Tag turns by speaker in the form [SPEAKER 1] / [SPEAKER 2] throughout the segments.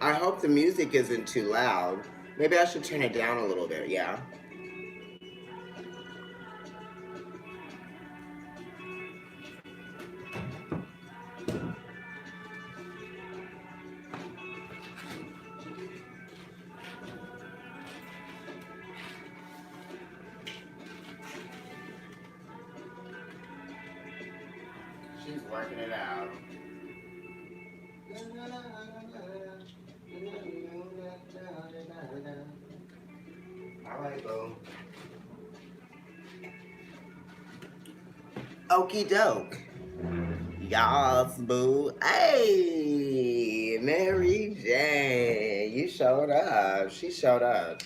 [SPEAKER 1] I hope the music isn't too loud. Maybe I should turn it down a little bit, yeah? She's working it out. All right, boo. Okie doke. Yas, boo. Hey, Mary Jane. You showed up. She showed up.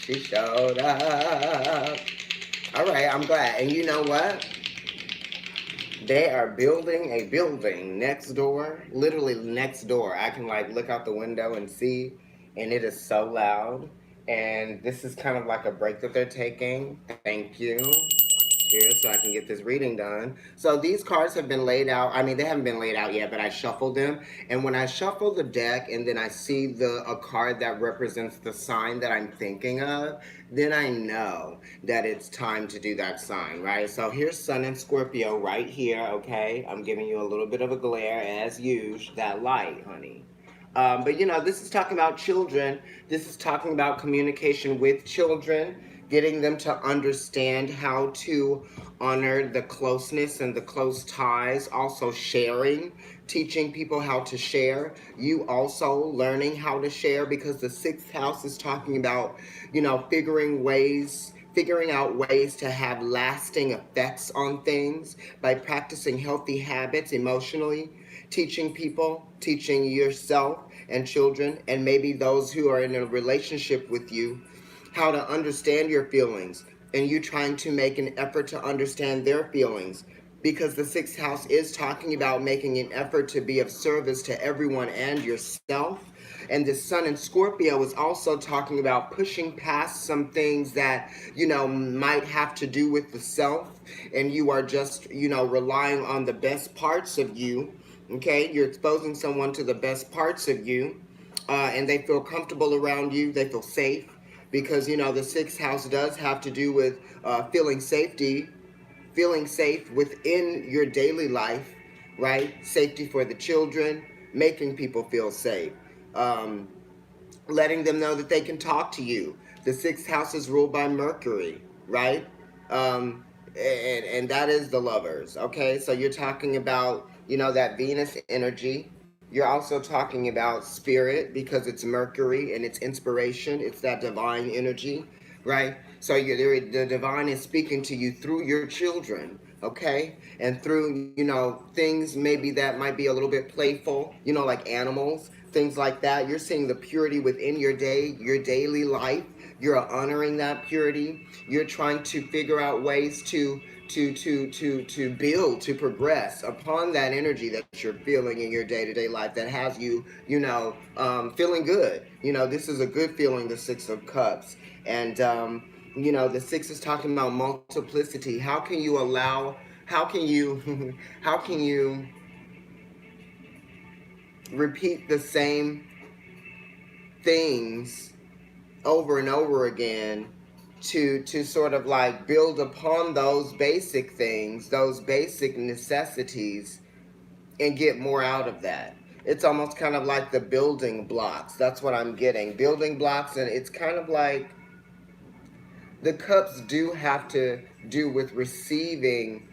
[SPEAKER 1] She showed up. All right, I'm glad. And you know what? They are building a building next door, literally next door. I can like look out the window and see, and it is so loud. And this is kind of like a break that they're taking. Thank you. Here, so I can get this reading done. So these cards have been laid out. I mean, they haven't been laid out yet, but I shuffled them. And when I shuffle the deck and then I see a card that represents the sign that I'm thinking of, then I know that it's time to do that sign, right? So here's Sun and Scorpio right here, okay? I'm giving you a little bit of a glare as usual. That light, honey. But this is talking about children. This is talking about communication with children, getting them to understand how to honor the closeness and the close ties, also sharing, teaching people how to share. You also learning how to share because the sixth house is talking about, figuring out ways to have lasting effects on things by practicing healthy habits emotionally, teaching people, teaching yourself and children, and maybe those who are in a relationship with you, how to understand your feelings, and you trying to make an effort to understand their feelings. Because the sixth house is talking about making an effort to be of service to everyone and yourself. And the sun in Scorpio is also talking about pushing past some things that, might have to do with the self. And you are just, relying on the best parts of you. Okay, you're exposing someone to the best parts of you, and they feel comfortable around you. They feel safe because the sixth house does have to do with feeling safe within your daily life, right? Safety for the children, making people feel safe, um, letting them know that they can talk to you. The sixth house is ruled by Mercury, right? And that is the lovers. Okay, so you're talking about that Venus energy. You're also talking about spirit because it's Mercury and it's inspiration. It's that divine energy, right? So the divine is speaking to you through your children, okay, and through things maybe that might be a little bit playful, like animals, things like that. You're seeing the purity within your daily life. You're honoring that purity. You're trying to figure out ways to build, to progress upon that energy that you're feeling in your day-to-day life that has you feeling good. This is a good feeling, the Six of Cups. And the six is talking about multiplicity. How can you how can you repeat the same things over and over again to sort of like build upon those basic things, those basic necessities, and get more out of that? It's almost kind of like the building blocks. That's what I'm getting. Building blocks, and it's kind of like the cups do have to do with receiving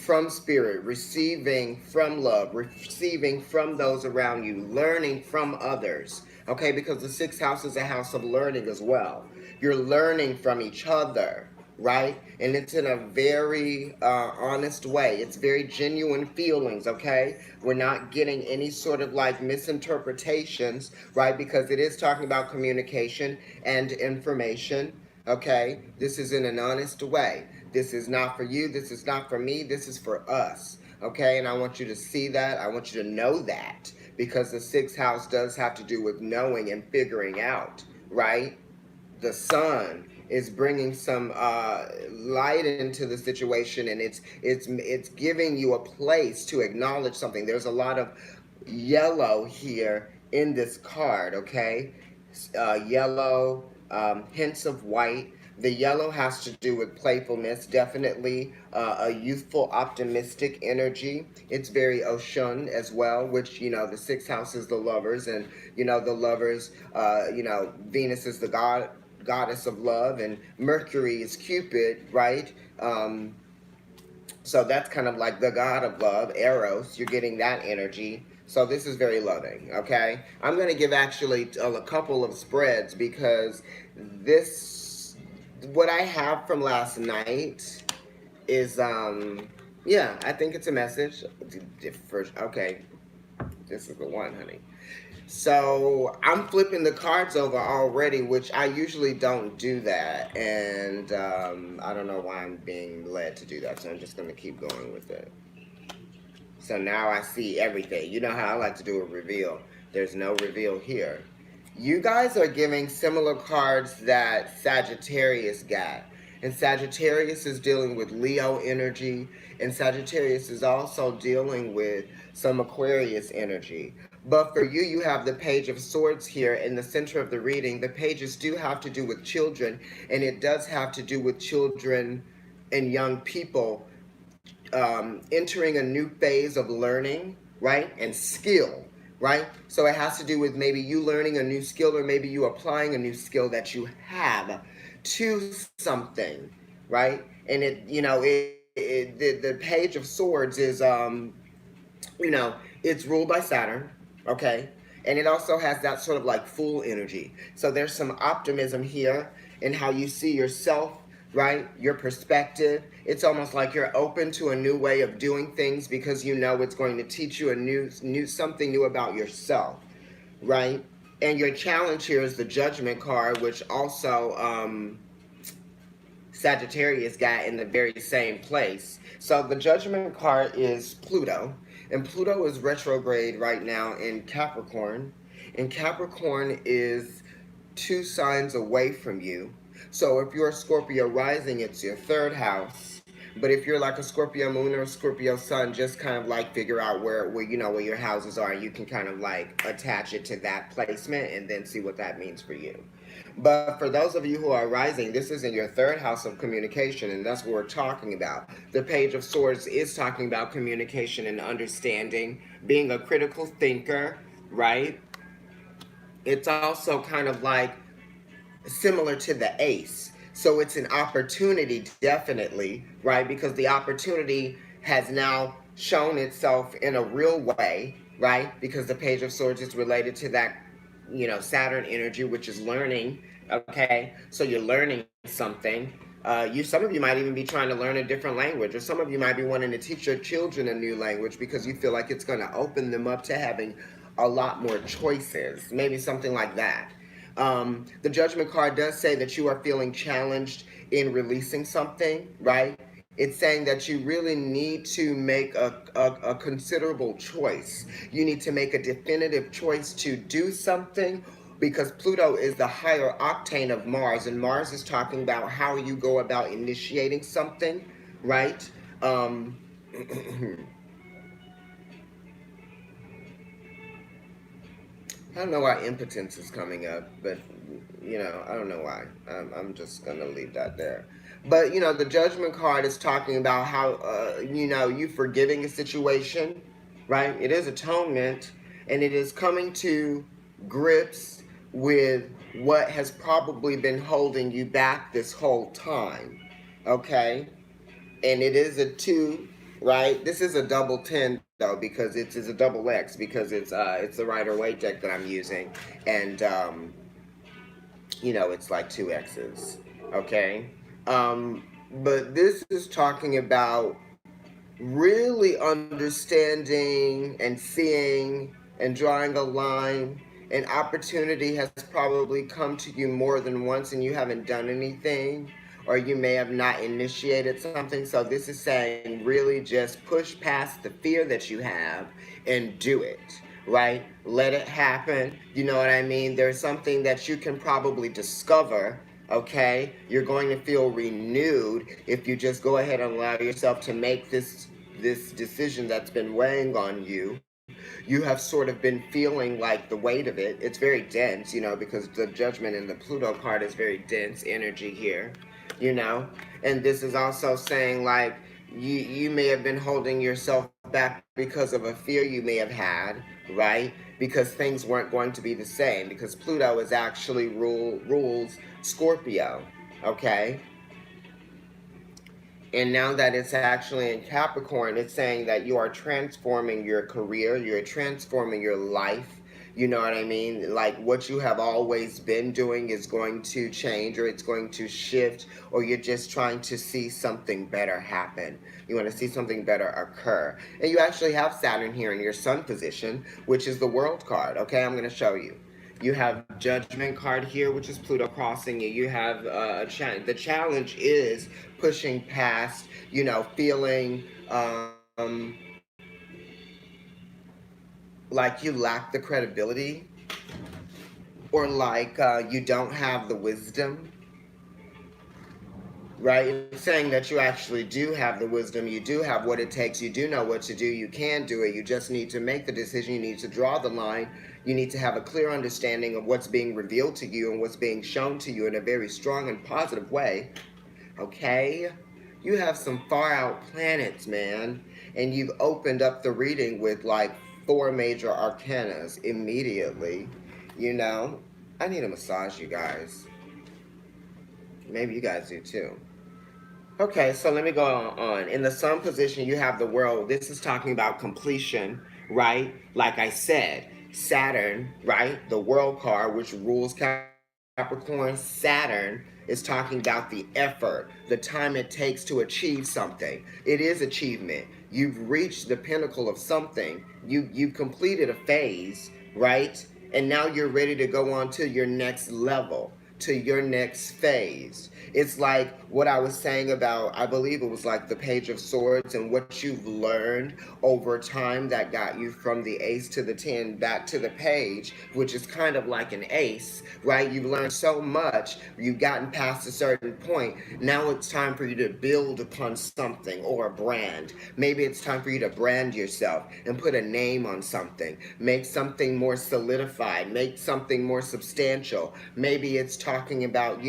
[SPEAKER 1] from spirit, receiving from love, receiving from those around you, learning from others. Okay, because the sixth house is a house of learning as well. You're learning from each other, right? And it's in a very honest way. It's very genuine feelings, okay? We're not getting any sort of like misinterpretations, right? Because it is talking about communication and information, okay? This is in an honest way. This is not for you. This is not for me. This is for us. Okay? And I want you to see that. I want you to know that because the sixth house does have to do with knowing and figuring out, right? The sun is bringing some light into the situation, and it's giving you a place to acknowledge something. yellow here in this card, okay? Yellow, hints of white. The yellow has to do with playfulness, definitely a youthful, optimistic energy. It's very Oshun as well, which, the sixth house is the lovers, and, the lovers, Venus is the goddess of love, and Mercury is Cupid, right? So that's kind of like the god of love, Eros. You're getting that energy. So this is very loving, okay? I'm going to give actually a couple of spreads because this, what I have from last night is, yeah, I think it's a message. First, okay, this is the one, honey. So I'm flipping the cards over already, which I usually don't do that. And I don't know why I'm being led to do that. So I'm just going to keep going with it. So now I see everything. You know how I like to do a reveal. There's no reveal here. You guys are giving similar cards that Sagittarius got. And Sagittarius is dealing with Leo energy. And Sagittarius is also dealing with some Aquarius energy. But for you, you have the Page of Swords here in the center of the reading. The pages do have to do with children. And it does have to do with children and young people entering a new phase of learning, right? And skill, right? So it has to do with maybe you learning a new skill or maybe you applying a new skill that you have to something, right? And the Page of Swords is, it's ruled by Saturn, okay? And it also has that sort of like fool energy. So there's some optimism here in how you see yourself, right? Your perspective. It's almost like you're open to a new way of doing things because you know it's going to teach you a new something new about yourself, right? And your challenge here is the Judgment card, which also Sagittarius got in the very same place. So the Judgment card is Pluto, and Pluto is retrograde right now in Capricorn, and Capricorn is 2 signs away from you. So if you're a Scorpio rising, it's your third house. But if you're like a Scorpio moon or a Scorpio sun, just kind of like figure out where where your houses are. You can kind of like attach it to that placement and then see what that means for you. But for those of you who are rising, this is in your third house of communication, and that's what we're talking about. The Page of Swords is talking about communication and understanding, being a critical thinker, right? It's also kind of like similar to the Ace. So it's an opportunity, definitely, right? Because the opportunity has now shown itself in a real way, right? Because the Page of Swords is related to that, Saturn energy, which is learning, okay? So you're learning something. Some of you might even be trying to learn a different language, or some of you might be wanting to teach your children a new language because you feel like it's going to open them up to having a lot more choices, maybe something like that. The Judgment card does say that you are feeling challenged in releasing something, right? It's saying that you really need to make a considerable choice. You need to make a definitive choice to do something because Pluto is the higher octane of Mars, and Mars is talking about how you go about initiating something, right? I don't know why impotence is coming up, but I don't know why. I'm just gonna leave that there. But the Judgment card is talking about how you forgiving a situation, right? It is atonement, and it is coming to grips with what has probably been holding you back this whole time. Okay, and it is a 2, right? This is a double 10 though because it's a double X because it's the Rider Waite deck that I'm using, and it's like 2 X's. Okay, but this is talking about really understanding and seeing and drawing a line. An opportunity has probably come to you more than once and you haven't done anything, or you may have not initiated something. So this is saying really just push past the fear that you have and do it, right? Let it happen. You know what I mean? There's something that you can probably discover. Okay, you're going to feel renewed if you just go ahead and allow yourself to make this decision that's been weighing on you, you have sort of been feeling like the weight of it. It's very dense, because the judgment in the Pluto card is very dense energy here, you know. And this is also saying like you may have been holding yourself back because of a fear you may have had, right? Because things weren't going to be the same. Because Pluto is actually rules Scorpio, okay? And now that it's actually in Capricorn, it's saying that you are transforming your career, you're transforming your life. You know what I mean? Like what you have always been doing is going to change, or it's going to shift, or you're just trying to see something better happen. You want to see something better occur. And you actually have Saturn here in your sun position, which is the world card. Okay, I'm going to show you. You have Judgment card here, which is Pluto crossing you. You have the challenge is pushing past, feeling like you lack the credibility, or like you don't have the wisdom, right? It's saying that you actually do have the wisdom, you do have what it takes, you do know what to do, you can do it, you just need to make the decision, you need to draw the line, you need to have a clear understanding of what's being revealed to you and what's being shown to you in a very strong and positive way, okay? You have some far out planets, man, and you've opened up the reading with like 4 major arcanas immediately, you know? I need a massage, you guys. Maybe you guys do too. Okay, so let me go on. In the sun position, you have the world. This is talking about completion, right? Like I said, Saturn, right? The world card, which rules Capricorn, Saturn is talking about the effort, the time it takes to achieve something. It is achievement. You've reached the pinnacle of something. You've completed a phase, right? And now you're ready to go on to your next level, to your next phase. It's like what I was saying about, I believe it was like the Page of Swords, and what you've learned over time that got you from the ace to the 10 back to the page, which is kind of like an ace, right? You've learned so much, you've gotten past a certain point. Now it's time for you to build upon something or a brand. Maybe it's time for you to brand yourself and put a name on something, make something more solidified, make something more substantial. Maybe it's talking about,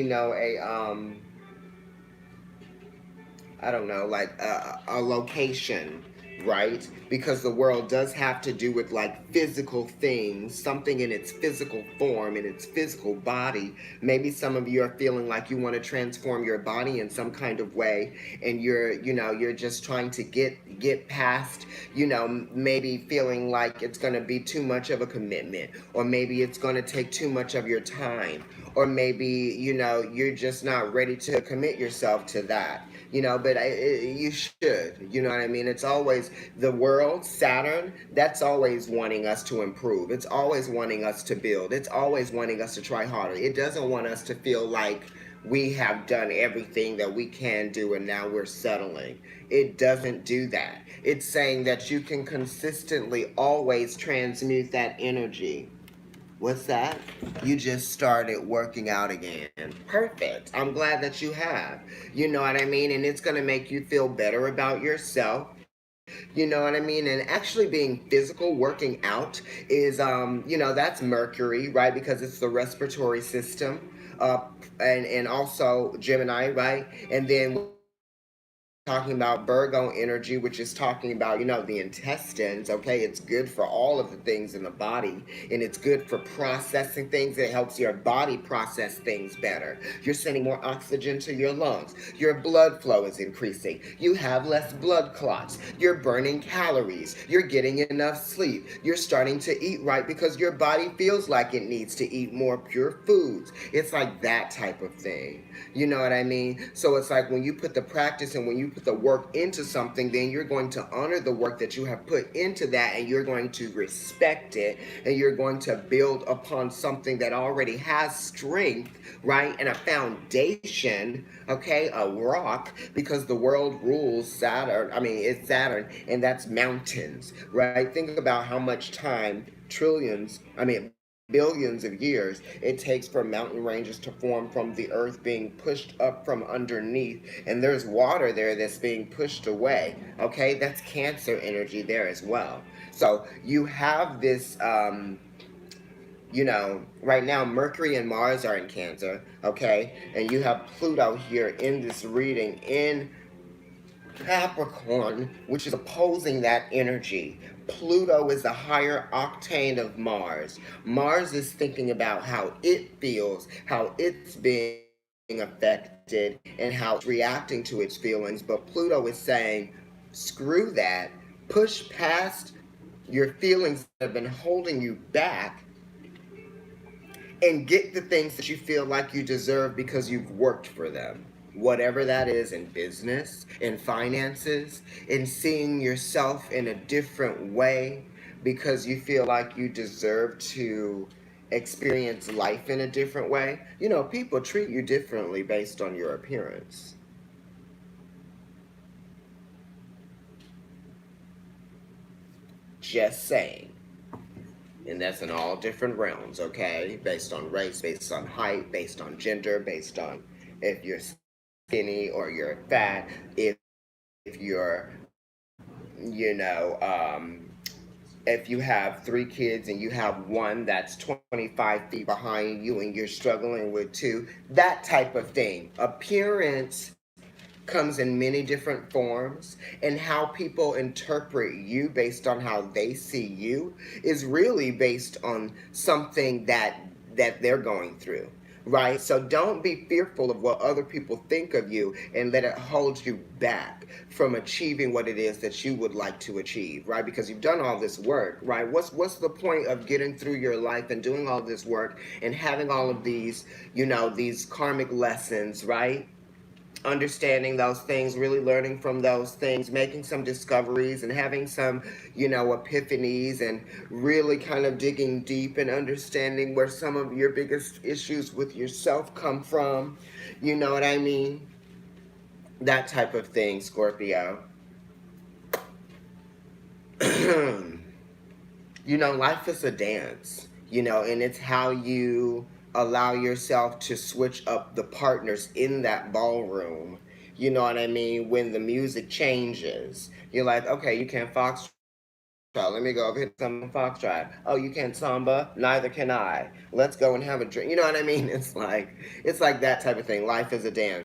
[SPEAKER 1] I don't know, like a location, right? Because the world does have to do with like physical things, something in its physical form, in its physical body. Maybe some of you are feeling like you want to transform your body in some kind of way, and you're just trying to get past, maybe feeling like it's going to be too much of a commitment, or maybe it's going to take too much of your time, or maybe, you're just not ready to commit yourself to that. But you should, you know what I mean? It's always the world, Saturn, that's always wanting us to improve. It's always wanting us to build. It's always wanting us to try harder. It doesn't want us to feel like we have done everything that we can do and now we're settling. It doesn't do that. It's saying that you can consistently always transmute that energy. What's that? You just started working out again. Perfect. I'm glad that you have. You know what I mean? And it's going to make you feel better about yourself. You know what I mean? And actually being physical, working out is, that's Mercury, right? Because it's the respiratory system. And also Gemini, right? And then talking about Virgo energy, which is talking about, the intestines, okay? It's good for all of the things in the body, and it's good for processing things. It helps your body process things better. You're sending more oxygen to your lungs. Your blood flow is increasing. You have less blood clots. You're burning calories. You're getting enough sleep. You're starting to eat right because your body feels like it needs to eat more pure foods. It's like that type of thing. You know what I mean? So it's like when you put the practice and when you put the work into something, then you're going to honor the work that you have put into that, and you're going to respect it, and you're going to build upon something that already has strength, right? And a foundation, okay? A rock, because the world rules Saturn. I mean, it's Saturn, and that's mountains, right? Think about how much time, billions of years it takes for mountain ranges to form from the earth being pushed up from underneath, and there's water there that's being pushed away, okay? That's Cancer energy there as well. So you have this, right now Mercury and Mars are in Cancer, okay? And you have Pluto here in this reading in Capricorn, which is opposing that energy. Pluto is the higher octane of Mars. Mars is thinking about how it feels, how it's being affected, and how it's reacting to its feelings. But Pluto is saying, screw that, push past your feelings that have been holding you back and get the things that you feel like you deserve because you've worked for them. Whatever that is, in business, in finances, in seeing yourself in a different way because you feel like you deserve to experience life in a different way. People treat you differently based on your appearance. Just saying. And that's in all different realms, okay? Based on race, based on height, based on gender, based on if you're skinny or you're fat, if you're, you know, if you have 3 kids and you have one that's 25 feet behind you and you're struggling with two, that type of thing. Appearance comes in many different forms, and how people interpret you based on how they see you is really based on something that they're going through, right? So don't be fearful of what other people think of you and let it hold you back from achieving what it is that you would like to achieve, right? Because you've done all this work, right? What's the point of getting through your life and doing all this work and having all of these, these karmic lessons, right? Understanding those things, really learning from those things, making some discoveries and having some, epiphanies, and really kind of digging deep and understanding where some of your biggest issues with yourself come from. You know what I mean? That type of thing, Scorpio. Life is a dance, and it's how you allow yourself to switch up the partners in that ballroom. You know what I mean? When the music changes, you're like, okay, you can't foxtrot. Let me go over here to some foxtrot. Oh, you can't samba? Neither can I. Let's go and have a drink. You know what I mean? It's like that type of thing. Life is a dance.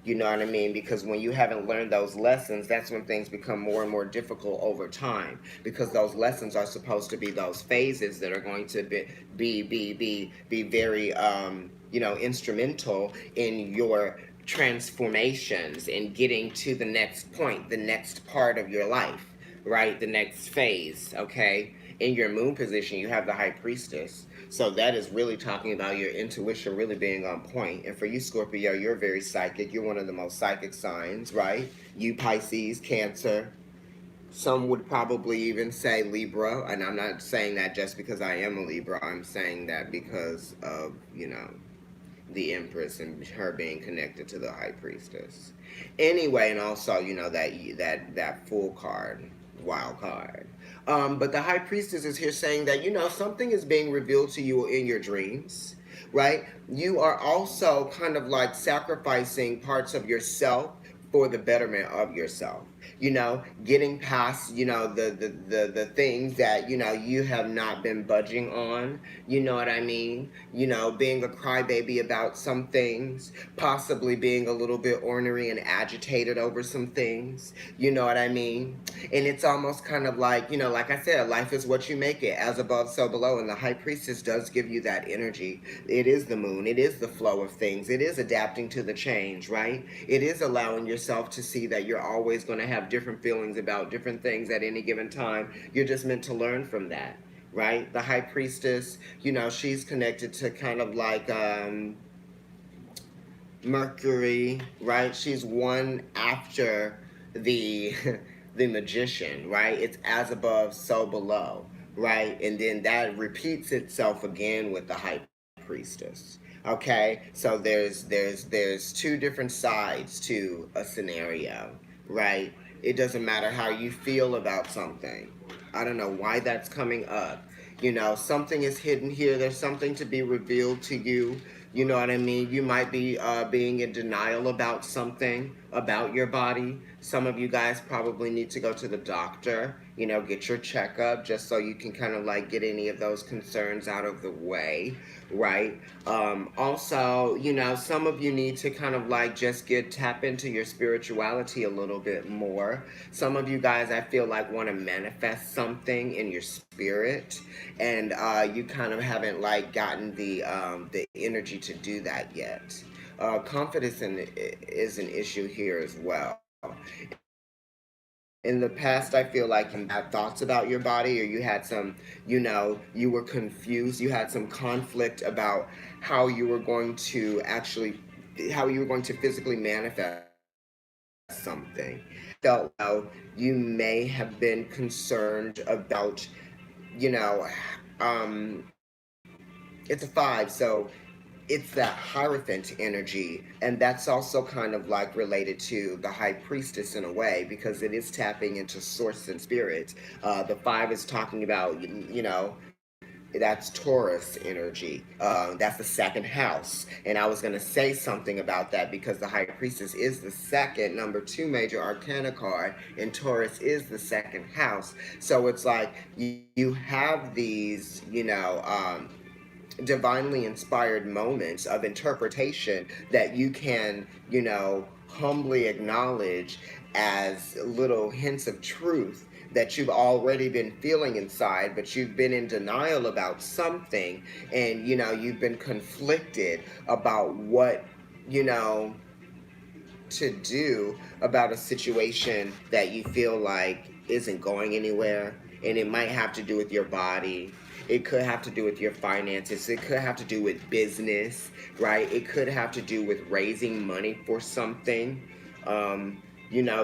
[SPEAKER 1] You know what I mean? Because when you haven't learned those lessons, that's when things become more and more difficult over time. Because those lessons are supposed to be those phases that are going to be very instrumental in your transformations and getting to the next point, the next part of your life, right? The next phase, okay? In your moon position, you have the high priestess. So that is really talking about your intuition really being on point. And for you, Scorpio, you're very psychic. You're one of the most psychic signs, right? You, Pisces, Cancer. Some would probably even say Libra. And I'm not saying that just because I am a Libra. I'm saying that because of, the Empress and her being connected to the High Priestess. Anyway, and also, that full card, wild card. But the High Priestess is here saying that, something is being revealed to you in your dreams, right? You are also kind of like sacrificing parts of yourself for the betterment of yourself. Getting past, the things that, you have not been budging on. You know what I mean? Being a crybaby about some things, possibly being a little bit ornery and agitated over some things. You know what I mean? And it's almost kind of like, like I said, life is what you make it, as above, so below. And the High Priestess does give you that energy. It is the moon. It is the flow of things. It is adapting to the change, right? It is allowing yourself to see that you're always going to have different feelings about different things at any given time. You're just meant to learn from that, right? The High Priestess, she's connected to kind of like Mercury, right? She's one after the the magician, right? It's as above, so below, right? And then that repeats itself again with the High Priestess. Okay, so there's two different sides to a scenario, right? It doesn't matter how you feel about something. I don't know why that's coming up. Something is hidden here. There's something to be revealed to you. You know what I mean? You might be being in denial about something, about your body. Some of you guys probably need to go to the doctor, get your checkup just so you can kind of like get any of those concerns out of the way, right? Also, some of you need to kind of like just tap into your spirituality a little bit more. Some of you guys, I feel like, want to manifest something in your spirit, and you kind of haven't like gotten the energy to do that yet. Confidence is an issue here as well. In the past, I feel like you had thoughts about your body, or you had some, you were confused, you had some conflict about how you were going to actually, how you were going to physically manifest something. Felt you may have been concerned about, you know, it's a five, so it's that Hierophant energy, and that's also kind of like related to the High Priestess in a way, because it is tapping into source and spirit. The five is talking about, that's Taurus energy. That's the second house. And I was going to say something about that because the High Priestess is the second, number two major arcana card, and Taurus is the second house. So it's like you have these, divinely inspired moments of interpretation that you can, humbly acknowledge as little hints of truth that you've already been feeling inside, but you've been in denial about something, and you've been conflicted about what, you know, to do about a situation that you feel like isn't going anywhere. And it might have to do with your body. It could have to do with your finances. It could have to do with business, right? It could have to do with raising money for something.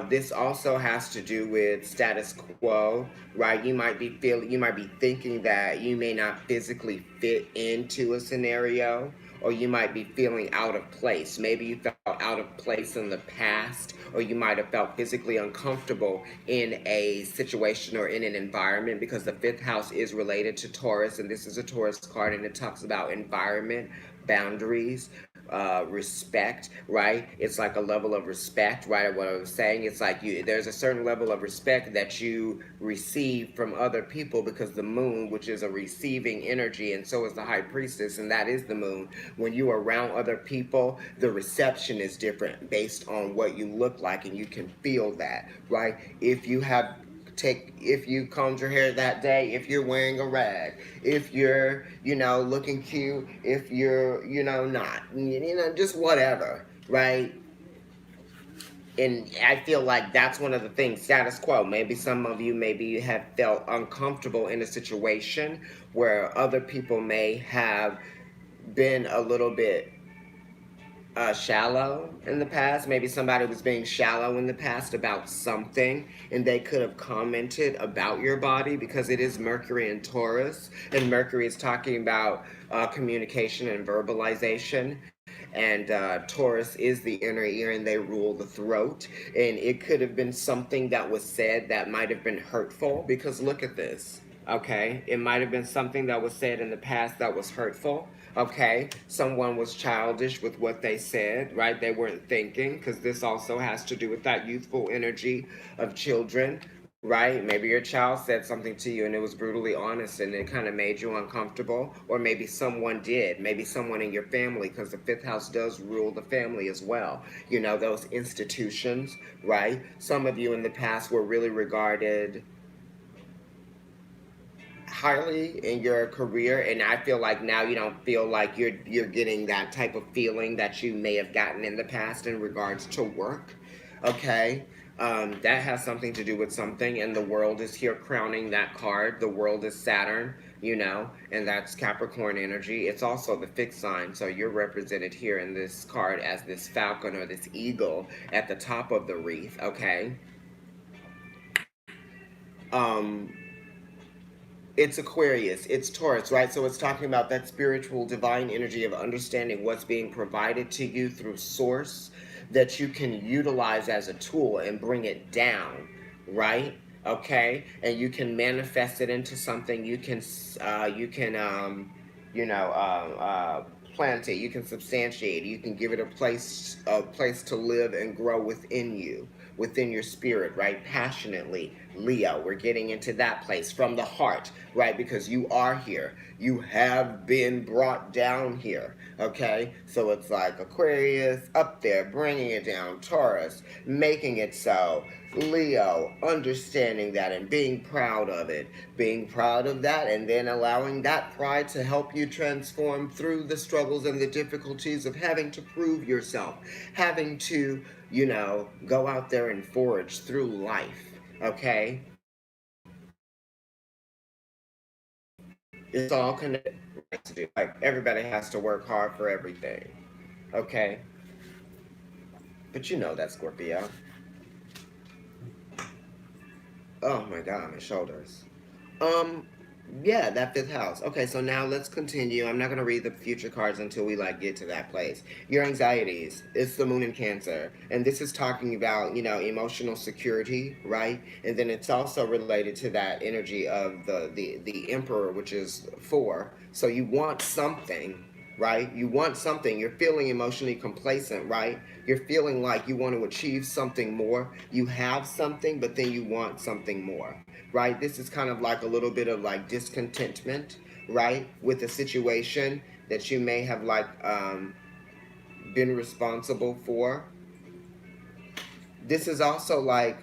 [SPEAKER 1] This also has to do with status quo, right? You might be thinking that you may not physically fit into a scenario, or you might be feeling out of place. Maybe you felt out of place in the past, or you might have felt physically uncomfortable in a situation or in an environment, because the fifth house is related to Taurus, and this is a Taurus card, and it talks about environment, boundaries, respect, right? It's like a level of respect, right? What I was saying, it's like there's a certain level of respect that you receive from other people, because the moon, which is a receiving energy, and so is the High Priestess, and that is the moon. When you are around other people, the reception is different based on what you look like, and you can feel that, right? If you combed your hair that day, if you're wearing a rag, if you're, looking cute, if you're, not, just whatever, right? And I feel like that's one of the things, status quo. Maybe some of you maybe have felt uncomfortable in a situation where other people may have been a little bit shallow in the past. Maybe somebody was being shallow in the past about something, and they could have commented about your body, because it is Mercury in Taurus, and Mercury is talking about communication and verbalization. And Taurus is the inner ear, and they rule the throat. And it could have been something that was said that might have been hurtful, because look at this. Okay, it might have been something that was said in the past that was hurtful. Okay, someone was childish with what they said, right? They weren't thinking, because this also has to do with that youthful energy of children, right? Maybe your child said something to you and it was brutally honest, and it kind of made you uncomfortable. Or maybe someone did, maybe someone in your family, because the fifth house does rule the family as well. Those institutions, right? Some of you in the past were really regarded highly in your career, and I feel like now you don't feel like you're getting that type of feeling that you may have gotten in the past in regards to work. Okay, that has something to do with something, and the world is here crowning that card. The world is Saturn, and that's Capricorn energy. It's also the fixed sign, so you're represented here in this card as this falcon or this eagle at the top of the wreath. Okay. um it's Aquarius, it's Taurus, right? So it's talking about that spiritual divine energy of understanding what's being provided to you through source, that you can utilize as a tool and bring it down, right? Okay, and you can manifest it into something. You can plant it, you can substantiate it, you can give it a place to live and grow within you, within your spirit, right? Passionately. Leo, we're getting into that place from the heart, right? Because you are here. You have been brought down here, okay? So it's like Aquarius up there, bringing it down. Taurus, making it so. Leo, understanding that and being proud of it. Being proud of that and then allowing that pride to help you transform through the struggles and the difficulties of having to prove yourself, having to, go out there and forage through life, okay? It's all connected, right, to do. Like, everybody has to work hard for everything, okay? But you know that, Scorpio. Oh my god, my shoulders. Um, yeah, that fifth house. Okay, so now let's continue. I'm not gonna read the future cards until we like get to that place. Your anxieties. It's the moon in Cancer, and this is talking about emotional security, right? And then it's also related to that energy of the Emperor, which is 4. So you want something, right? You want something. You're feeling emotionally complacent, right? You're feeling like you want to achieve something more. You have something, but then you want something more, right? This is kind of like a little bit of like discontentment, right? With a situation that you may have like been responsible for. This is also like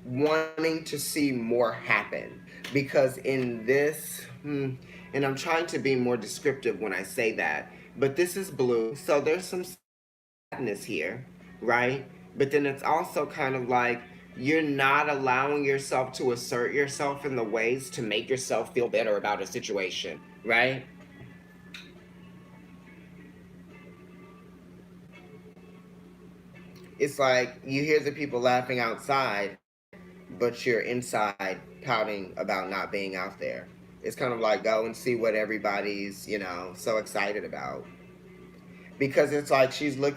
[SPEAKER 1] wanting to see more happen because in this, and I'm trying to be more descriptive when I say that, but this is blue, so there's some sadness here, right? But then it's also kind of like you're not allowing yourself to assert yourself in the ways to make yourself feel better about a situation, right? It's like you hear the people laughing outside, but you're inside pouting about not being out there. It's kind of like go and see what everybody's, so excited about. Because it's like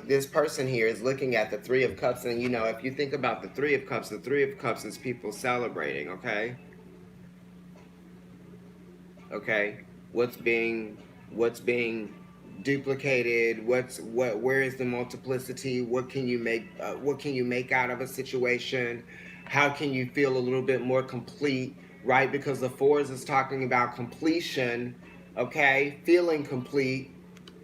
[SPEAKER 1] this person here is looking at the 3 of Cups, and if you think about the 3 of Cups is people celebrating, okay? Okay? What's being what's being duplicated, where is the multiplicity, what can you make out of a situation, how can you feel a little bit more complete, right? Because the 4s is talking about completion, okay? Feeling complete.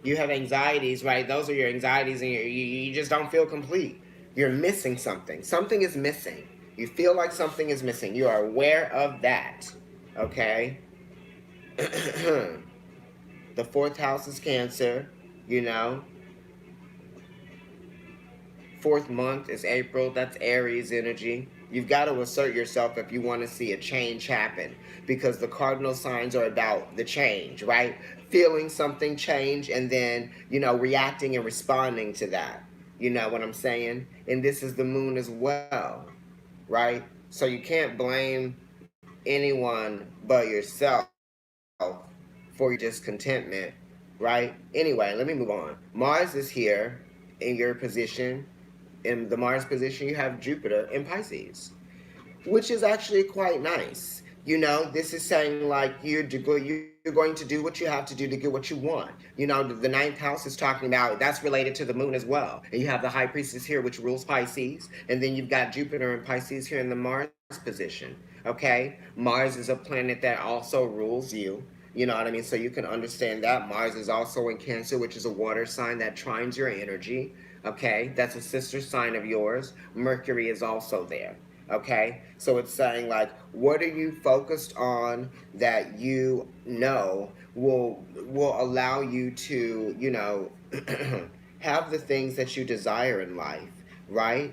[SPEAKER 1] You have anxieties, right? Those are your anxieties, and you just don't feel complete. You're missing something. Something is missing. You feel like something is missing. You are aware of that, okay? The 4th house is Cancer, you know. 4th month is April. That's Aries energy. You've got to assert yourself if you want to see a change happen, because the cardinal signs are about the change, right? Feeling something change and then, reacting and responding to that. You know what I'm saying? And this is the moon as well, right? So you can't blame anyone but yourself for your discontentment, right? Anyway, let me move on. Mars is here in your position. In the Mars position, you have Jupiter in Pisces, which is actually quite nice. This is saying like you're going to do what you have to do to get what you want. The 9th house is talking about that's related to the moon as well. And you have the High Priestess here, which rules Pisces. And then you've got Jupiter and Pisces here in the Mars position. Okay? Mars is a planet that also rules you. You know what I mean? So you can understand that. Mars is also in Cancer, which is a water sign that trines your energy. Okay? That's a sister sign of yours. Mercury is also there. Okay, so it's saying like, what are you focused on that will allow you to have the things that you desire in life, right?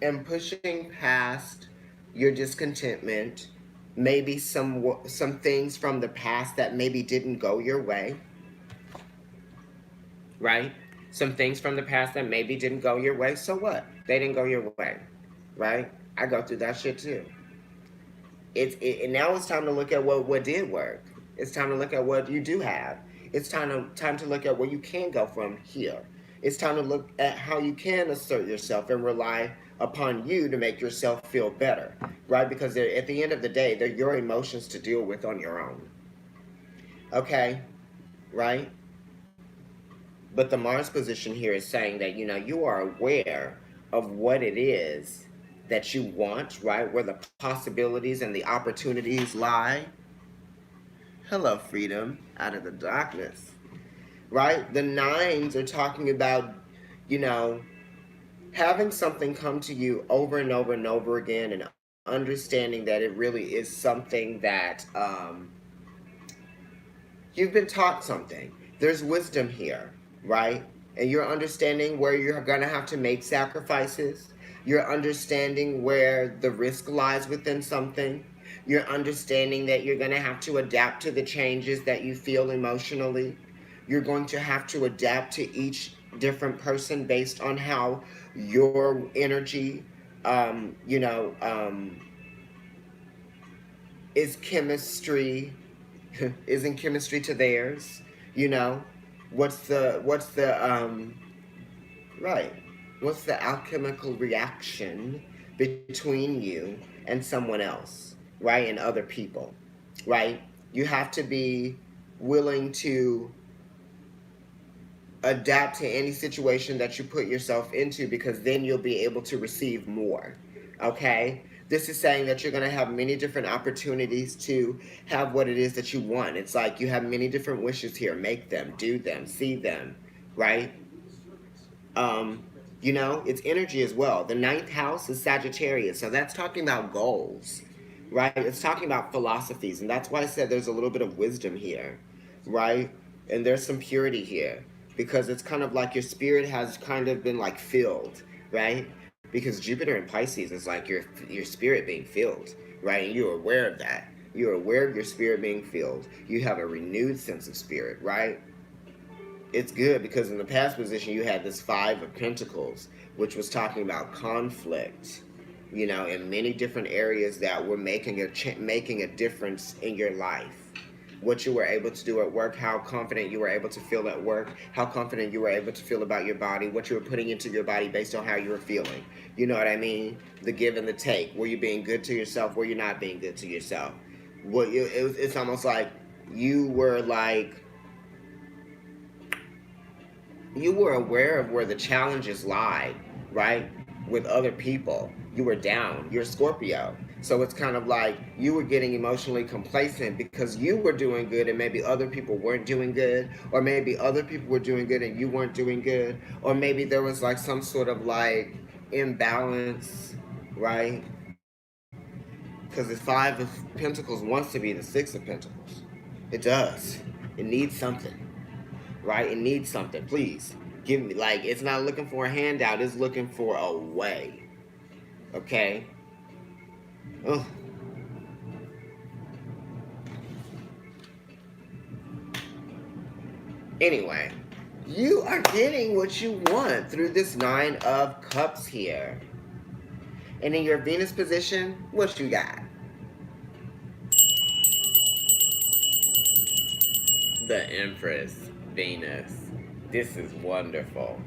[SPEAKER 1] And pushing past your discontentment, maybe some things from the past that maybe didn't go your way, right? Some things from the past that maybe didn't go your way. So what? They didn't go your way, right? I go through that shit too. And now it's time to look at what did work. It's time to look at what you do have. It's time to look at where you can go from here. It's time to look at how you can assert yourself and rely upon you to make yourself feel better, right? Because at the end of the day, they're your emotions to deal with on your own. Okay, right? But the Mars position here is saying that, you are aware of what it is that you want, right? Where the possibilities and the opportunities lie. Hello, freedom out of the darkness, right? The nines are talking about, you know, having something come to you over and over and over again, and understanding that it really is something that you've been taught something. There's wisdom here, right? And you're understanding where you're going to have to make sacrifices. You're understanding where the risk lies within something. You're understanding that you're going to have to adapt to the changes that you feel emotionally. You're going to have to adapt to each different person based on how your energy, um, you know, um, is chemistry isn't chemistry to theirs. You know, what's the right? What's the alchemical reaction between you and someone else, right? And other people, right? You have to be willing to adapt to any situation that you put yourself into, because then you'll be able to receive more. Okay? This is saying that you're going to have many different opportunities to have what it is that you want. It's like you have many different wishes here. Make them, do them, see them, right? Um, it's energy as well. The ninth house is Sagittarius, so that's talking about goals, right? It's talking about philosophies, and that's why I said there's a little bit of wisdom here, right? And there's some purity here, because it's kind of like your spirit has kind of been like filled, right? Because Jupiter in Pisces is like your spirit being filled, right? And you're aware of that. You're aware of your spirit being filled. You have a renewed sense of spirit, right? It's good because in the past position you had this Five of Pentacles, which was talking about conflict, in many different areas that were making a difference in your life. What you were able to do at work, how confident you were able to feel at work, how confident you were able to feel about your body, what you were putting into your body based on how you were feeling. You know what I mean? The give and the take. Were you being good to yourself? Were you not being good to yourself? It's almost like you were like you were aware of where the challenges lie, right? With other people. You were down. You're Scorpio. So it's kind of like you were getting emotionally complacent because you were doing good and maybe other people weren't doing good, or maybe other people were doing good and you weren't doing good, or maybe there was like some sort of like imbalance, right? Because the Five of Pentacles wants to be the Six of Pentacles. It does. It needs something, right? It needs something. Please give me, like, it's not looking for a handout, it's looking for a way. Okay? Ugh. Anyway, you are getting what you want through this Nine of Cups here. And in your Venus position, what you got? The Empress, Venus. This is wonderful.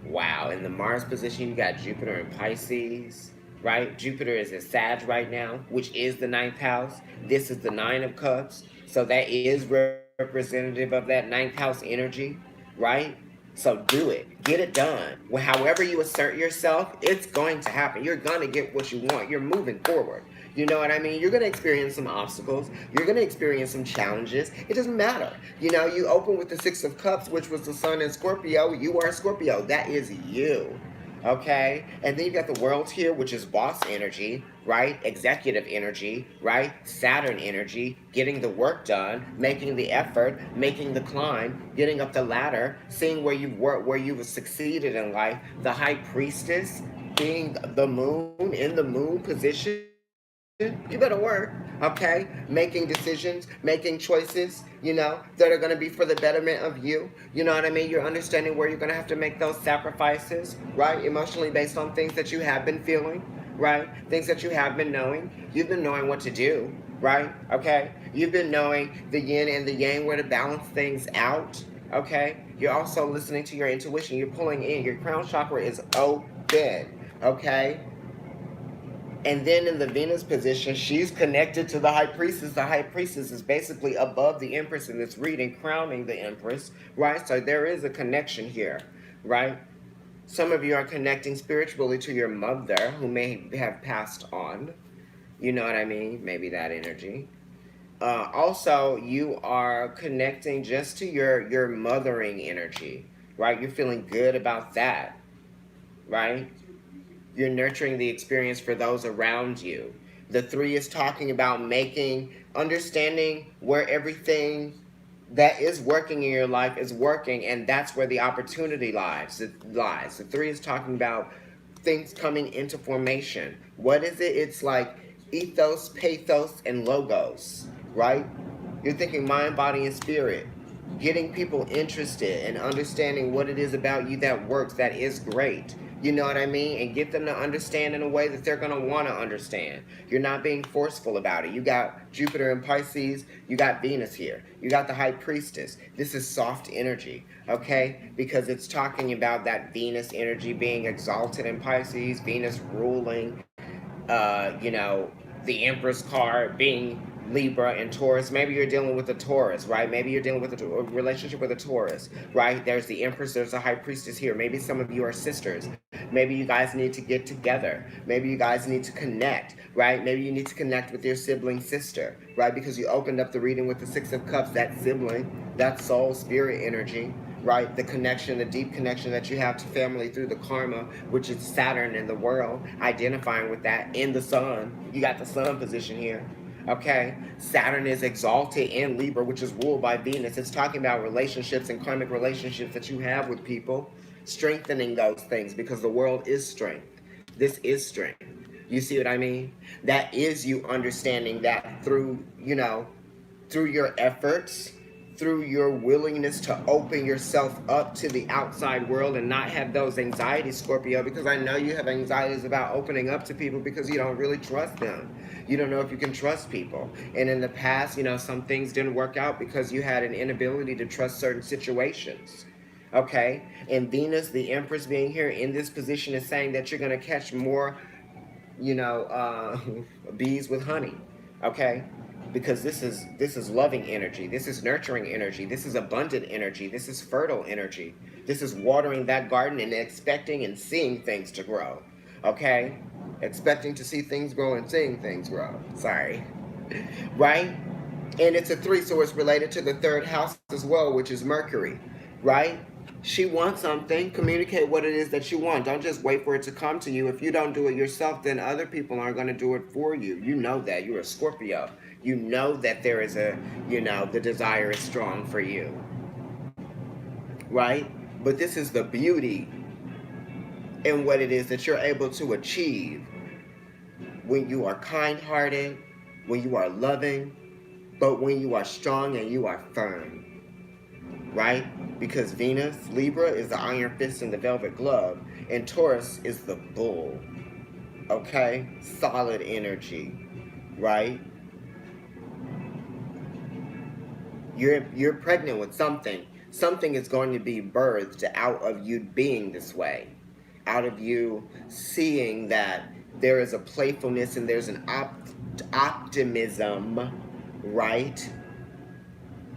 [SPEAKER 1] Wow. In the Mars position, you got Jupiter in Pisces, right? Jupiter is in Sag right now, which is the ninth house. This is the Nine of Cups. So that is representative of that ninth house energy, right? So do it. Get it done. However you assert yourself, it's going to happen. You're going to get what you want. You're moving forward. You know what I mean? You're going to experience some obstacles. You're going to experience some challenges. It doesn't matter. You open with the Six of Cups, which was the Sun in Scorpio. You are Scorpio. That is you. Okay? And then you got the World here, which is boss energy, right? Executive energy, right? Saturn energy, getting the work done, making the effort, making the climb, getting up the ladder, seeing where you've worked, where you've succeeded in life. The High Priestess being the moon, in the moon position. You better work, okay? Making decisions, making choices, that are going to be for the betterment of you. You know what I mean? You're understanding where you're going to have to make those sacrifices, right? Emotionally based on things that you have been feeling, right? Things that you have been knowing. You've been knowing what to do, right? Okay? You've been knowing the yin and the yang, where to balance things out, okay? You're also listening to your intuition. You're pulling in. Your crown chakra is open, okay? And then in the Venus position, she's connected to the High Priestess. The High Priestess is basically above the Empress in this reading, crowning the Empress, right? So there is a connection here, right? Some of you are connecting spiritually to your mother who may have passed on. You know what I mean? Maybe that energy. Also, you are connecting just to your mothering energy, right? You're feeling good about that, right? You're nurturing the experience for those around you. The 3 is talking about understanding where everything that is working in your life is working, and that's where the opportunity lies. The 3 is talking about things coming into formation. What is it? It's like ethos, pathos, and logos, right? You're thinking mind, body, and spirit. Getting people interested and understanding what it is about you that works, that is great. You know what I mean? And get them to understand in a way that they're going to want to understand. You're not being forceful about it. You got Jupiter in Pisces. You got Venus here. You got the High Priestess. This is soft energy, okay? Because it's talking about that Venus energy being exalted in Pisces, Venus ruling, the Empress card being Libra and Taurus. Maybe you're dealing with a Taurus, right? Maybe you're dealing with a relationship with a Taurus, right? There's the Empress, there's a High Priestess here. Maybe some of you are sisters. Maybe you guys need to get together. Maybe you guys need to connect, right? Maybe you need to connect with your sibling sister, right? Because you opened up the reading with the 6 of Cups, that sibling, that soul spirit energy, right? The connection, the deep connection that you have to family through the karma, which is Saturn in the world, identifying with that in the sun. You got the sun position here. Okay, Saturn is exalted in Libra, which is ruled by Venus. It's talking about relationships and karmic relationships that you have with people, strengthening those things because the world is strength. This is strength. You see what I mean? That is you understanding that through your efforts, through your willingness to open yourself up to the outside world and not have those anxieties, Scorpio, because I know you have anxieties about opening up to people because you don't really trust them. You don't know if you can trust people. And in the past, some things didn't work out because you had an inability to trust certain situations. Okay? And Venus, the Empress being here in this position is saying that you're going to catch more, bees with honey. Okay? Because this is loving energy, this is nurturing energy, this is abundant energy, this is fertile energy, this is watering that garden and expecting and seeing things to grow, okay? Expecting to see things grow and seeing things grow, sorry, right? And it's a 3, so it's related to the 3rd house as well, which is Mercury, right? She wants something, communicate what it is that you want. Don't just wait for it to come to you. If you don't do it yourself, then other people aren't going to do it for you. You know that. You're a Scorpio. You know that there is the desire is strong for you. Right? But this is the beauty in what it is that you're able to achieve when you are kind-hearted, when you are loving, but when you are strong and you are firm. Right? Because Venus, Libra, is the iron fist and the velvet glove, and Taurus is the bull. Okay? Solid energy. Right? You're pregnant with something. Something is going to be birthed out of you being this way. Out of you seeing that there is a playfulness and there's an optimism, right?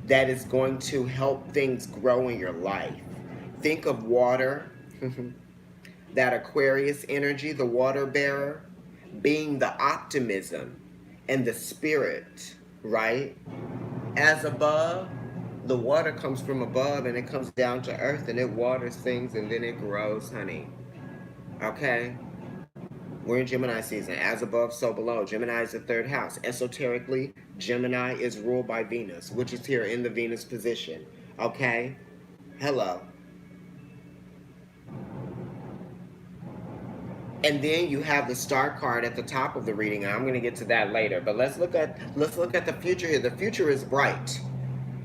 [SPEAKER 1] That is going to help things grow in your life. Think of water, that Aquarius energy, the water bearer, being the optimism and the spirit, right? As above, the water comes from above and it comes down to earth and it waters things and then it grows, honey. Okay? We're in Gemini season. As above, so below. Gemini is the 3rd house. Esoterically, Gemini is ruled by Venus, which is here in the Venus position. Okay? Hello. And then you have the star card at the top of the reading. I'm going to get to that later. But let's look at the future here. The future is bright.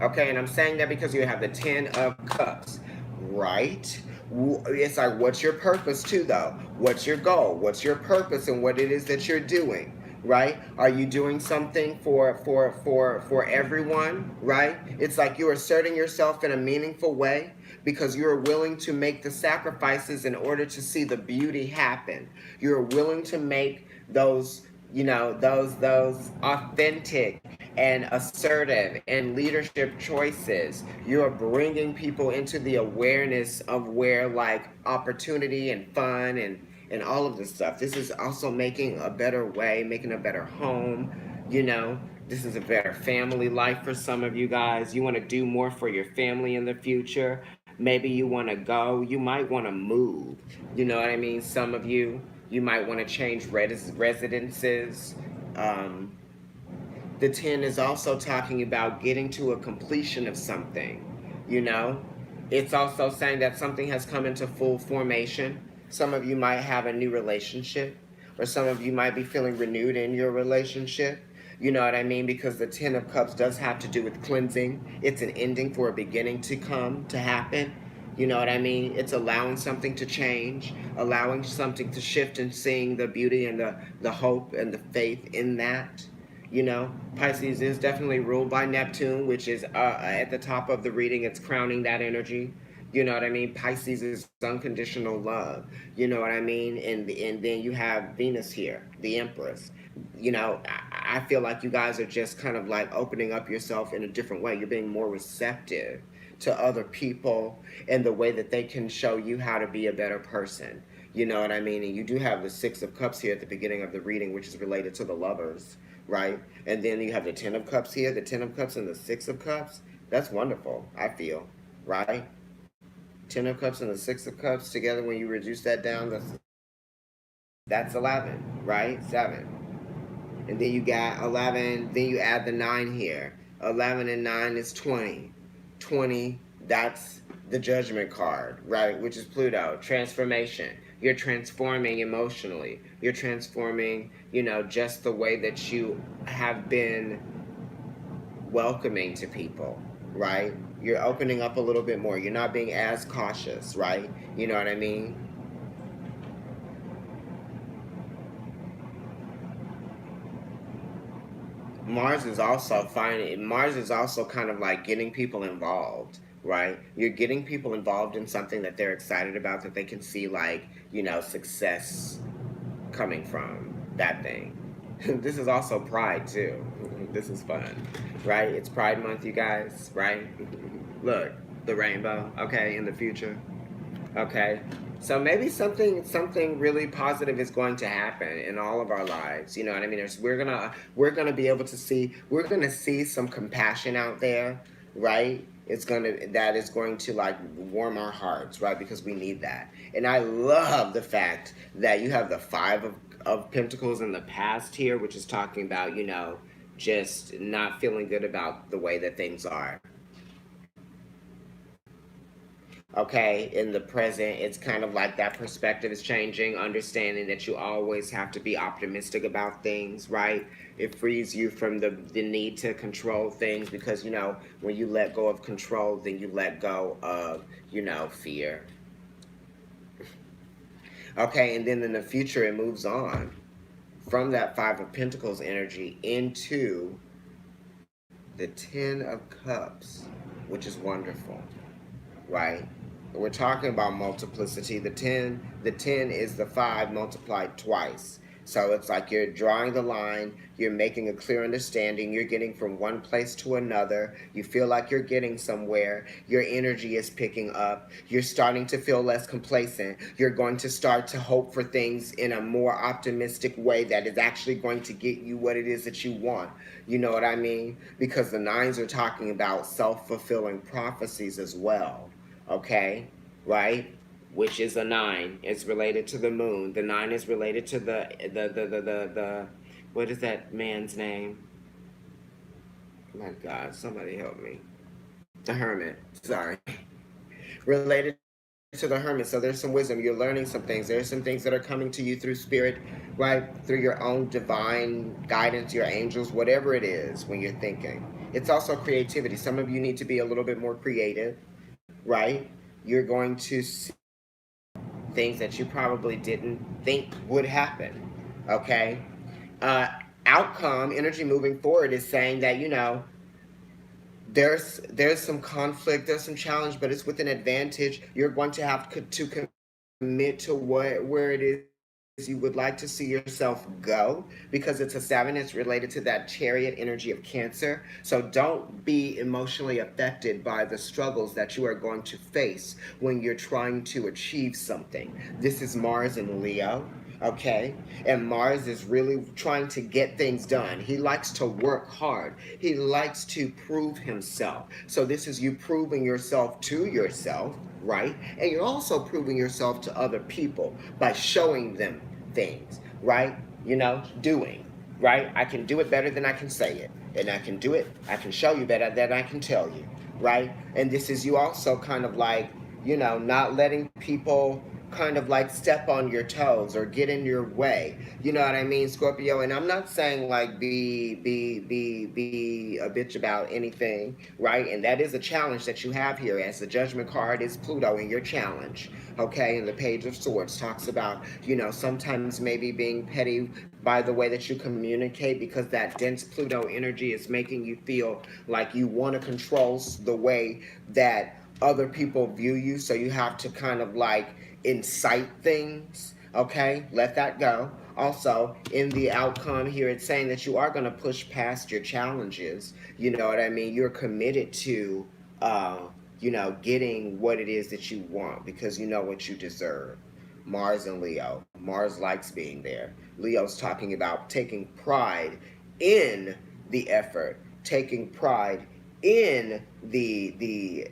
[SPEAKER 1] Okay? And I'm saying that because you have the 10 of Cups. Right? It's like, what's your purpose too, though? What's your goal? What's your purpose and what it is that you're doing, right? Are you doing something for everyone, right? It's like you're asserting yourself in a meaningful way because you're willing to make the sacrifices in order to see the beauty happen. You're willing to make those, those authentic and assertive and leadership choices. You are bringing people into the awareness of where like opportunity and fun and all of this stuff. This is also making a better way, making a better home, you know. This is a better family life for some of you guys. You want to do more for your family in the future. Maybe you want to go. You might want to move. You know what I mean? Some of you might want to change residences. Um, the 10 is also talking about getting to a completion of something, you know? It's also saying that something has come into full formation. Some of you might have a new relationship, or some of you might be feeling renewed in your relationship. You know what I mean? Because the 10 of Cups does have to do with cleansing. It's an ending for a beginning to come, to happen. You know what I mean? It's allowing something to change, allowing something to shift, and seeing the beauty and the hope and the faith in that. You know, Pisces is definitely ruled by Neptune, which is at the top of the reading. It's crowning that energy. You know what I mean? Pisces is unconditional love. You know what I mean? And then you have Venus here, the Empress. You know, I feel like you guys are just kind of like opening up yourself in a different way. You're being more receptive to other people and the way that they can show you how to be a better person. You know what I mean? And you do have the Six of Cups here at the beginning of the reading, which is related to the lovers, right? And then you have the Ten of Cups here, the Ten of Cups and the Six of Cups. That's wonderful, I feel, right? Ten of Cups and the Six of Cups together, when you reduce that down, that's 11, right? 7. And then you got 11, then you add the 9 here. 11 and 9 is 20. 20, that's the Judgment card, right? Which is Pluto, transformation. You're transforming emotionally. You're transforming, just the way that you have been welcoming to people, right? You're opening up a little bit more. You're not being as cautious, right? You know what I mean? Mars is also kind of like getting people involved, right? You're getting people involved in something that they're excited about, that they can see like, success coming from that thing. This is also Pride too. This is fun, right? It's Pride Month, you guys, right? Look, the rainbow, okay, in the future. Okay. So maybe something really positive is going to happen in all of our lives. You know what I mean? We're gonna be able to see, we're gonna see some compassion out there, right? That is going to like warm our hearts, right? Because we need that. And I love the fact that you have the Five of Pentacles in the past here, which is talking about, just not feeling good about the way that things are. Okay, in the present, it's kind of like that perspective is changing, understanding that you always have to be optimistic about things, right? It frees you from the need to control things, because when you let go of control, then you let go of fear. Okay, and then in the future it moves on from that Five of Pentacles energy into the Ten of Cups, which is wonderful, right? We're talking about multiplicity. The ten is the 5 multiplied twice. So it's like you're drawing the line, you're making a clear understanding, you're getting from one place to another, you feel like you're getting somewhere, your energy is picking up, you're starting to feel less complacent, you're going to start to hope for things in a more optimistic way that is actually going to get you what it is that you want. You know what I mean? Because the nines are talking about self-fulfilling prophecies as well. Okay, right? Which is a 9. It's related to the moon. The 9 is related to the what is that man's name? My God, somebody help me. The Hermit. Sorry. Related to the Hermit. So there's some wisdom. You're learning some things. There's some things that are coming to you through spirit, right? Through your own divine guidance, your angels, whatever it is when you're thinking. It's also creativity. Some of you need to be a little bit more creative, right? You're going to see things that you probably didn't think would happen. Okay? Uh, Outcome, energy moving forward is saying that, there's some conflict, there's some challenge, but it's with an advantage. You're going to have to commit to where it is you would like to see yourself go, because it's a 7, it's related to that chariot energy of Cancer. So don't be emotionally affected by the struggles that you are going to face when you're trying to achieve something. This is Mars in Leo. Okay, and Mars is really trying to get things done. He likes to work hard. He likes to prove himself. So this is you proving yourself to yourself, right? And you're also proving yourself to other people by showing them things, right? Doing, right? I can do it better than I can say it. And I can show you better than I can tell you, right? And this is you also kind of like, not letting people kind of like step on your toes or get in your way. You know what I mean, Scorpio? And I'm not saying like be a bitch about anything, right? And that is a challenge that you have here, as the Judgment card is Pluto in your challenge. Okay, and the Page of Swords talks about, sometimes maybe being petty by the way that you communicate, because that dense Pluto energy is making you feel like you want to control the way that other people view you. So you have to kind of like incite things. Okay, let that go. Also, in the outcome here, it's saying that you are going to push past your challenges. You know what I mean? You're committed to, getting what it is that you want, because you know what you deserve. Mars and Leo. Mars likes being there. Leo's talking about taking pride in the effort, taking pride in the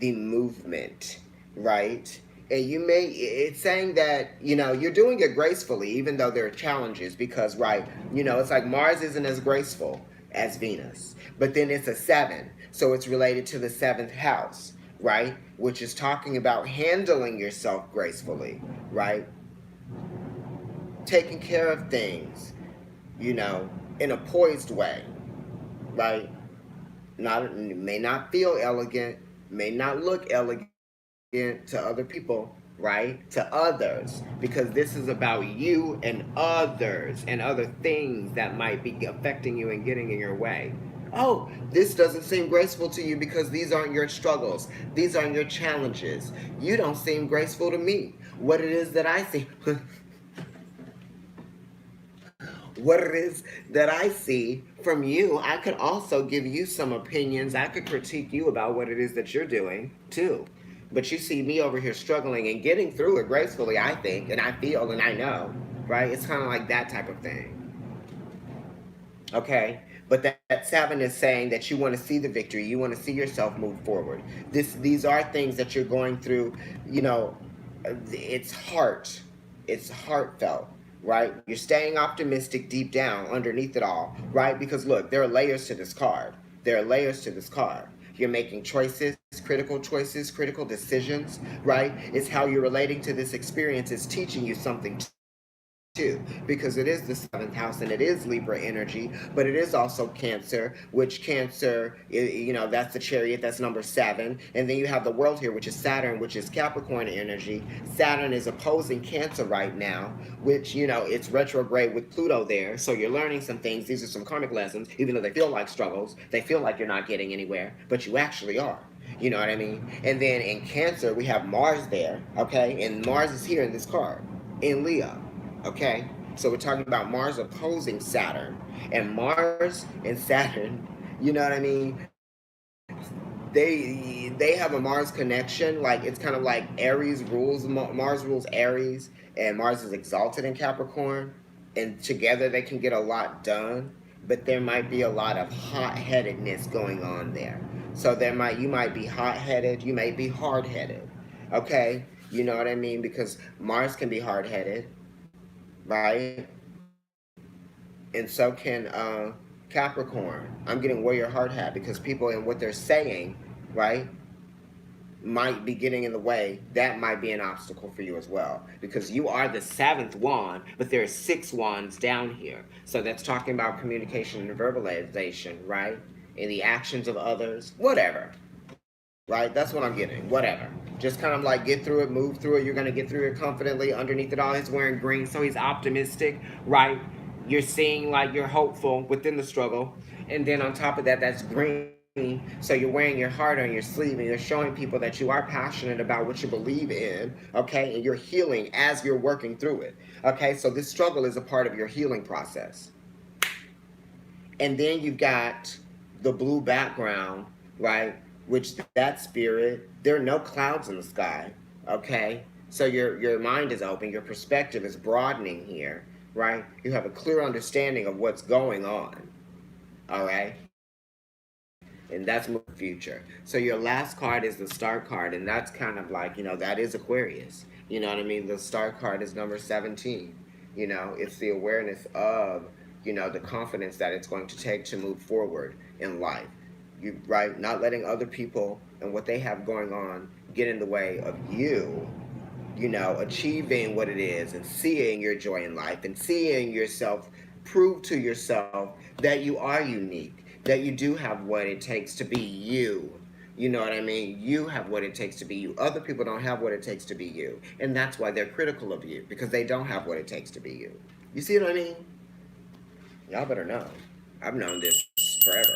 [SPEAKER 1] movement, right? And it's saying that, you're doing it gracefully, even though there are challenges, because, right, it's like Mars isn't as graceful as Venus, but then it's a 7, so it's related to the 7th house, right, which is talking about handling yourself gracefully, right, taking care of things, in a poised way, right, may not feel elegant, may not look elegant to other people, right? To others, because this is about you and others and other things that might be affecting you and getting in your way. Oh, this doesn't seem graceful to you because these aren't your struggles. These aren't your challenges. You don't seem graceful to me. What it is that I see. What it is that I see from you, I could also give you some opinions. I could critique you about what it is that you're doing, too. But you see me over here struggling and getting through it gracefully, I think, and I feel and I know, right? It's kind of like that type of thing. Okay? But that 7 is saying that you want to see the victory. You want to see yourself move forward. These are things that you're going through, it's heartfelt, right? You're staying optimistic deep down underneath it all, right? Because look, there are layers to this card. There are layers to this card. You're making choices, critical decisions, right? It's how you're relating to this experience. It's teaching you something too, because it is the 7th house and it is Libra energy, but it is also Cancer, which Cancer, that's the chariot, that's number 7. And then you have the world here, which is Saturn, which is Capricorn energy. Saturn is opposing Cancer right now, which, it's retrograde with Pluto there. So you're learning some things. These are some karmic lessons, even though they feel like struggles. They feel like you're not getting anywhere, but you actually are. You know what I mean? And then in Cancer, we have Mars there, okay? And Mars is here in this card, in Leo. Okay, so we're talking about Mars opposing Saturn, and Mars and Saturn, you know what I mean? They have a Mars connection. Like, it's kind of like Aries rules. Mars rules Aries, and Mars is exalted in Capricorn, and together they can get a lot done. But there might be a lot of hot-headedness going on there. So you might be hot-headed, you may be hard-headed. Okay, you know what I mean? Because Mars can be hard-headed, right? And so can Capricorn. I'm getting wear your heart hat, because people and what they're saying, right, might be getting in the way. That might be an obstacle for you as well, because you are the 7th wand, but there are 6 wands down here. So that's talking about communication and verbalization, right? And the actions of others, whatever. Right? That's what I'm getting. Whatever. Just kind of like get through it, move through it. You're going to get through it confidently. Underneath it all, he's wearing green, so he's optimistic, right? You're seeing like you're hopeful within the struggle. And then on top of that, that's green. So you're wearing your heart on your sleeve and you're showing people that you are passionate about what you believe in, okay? And you're healing as you're working through it, okay? So this struggle is a part of your healing process. And then you've got the blue background, right? Which that spirit, there are no clouds in the sky, okay? So your mind is open, your perspective is broadening here, right? You have a clear understanding of what's going on, all right? And that's moving future. So your last card is the star card, and that's kind of like, that is Aquarius. You know what I mean? The star card is number 17. It's the awareness of, the confidence that it's going to take to move forward in life. Right? Not letting other people and what they have going on get in the way of you, achieving what it is and seeing your joy in life and seeing yourself prove to yourself that you are unique, that you do have what it takes to be you. You know what I mean? You have what it takes to be you. Other people don't have what it takes to be you. And that's why they're critical of you, because they don't have what it takes to be you. You see what I mean? Y'all better know. I've known this forever.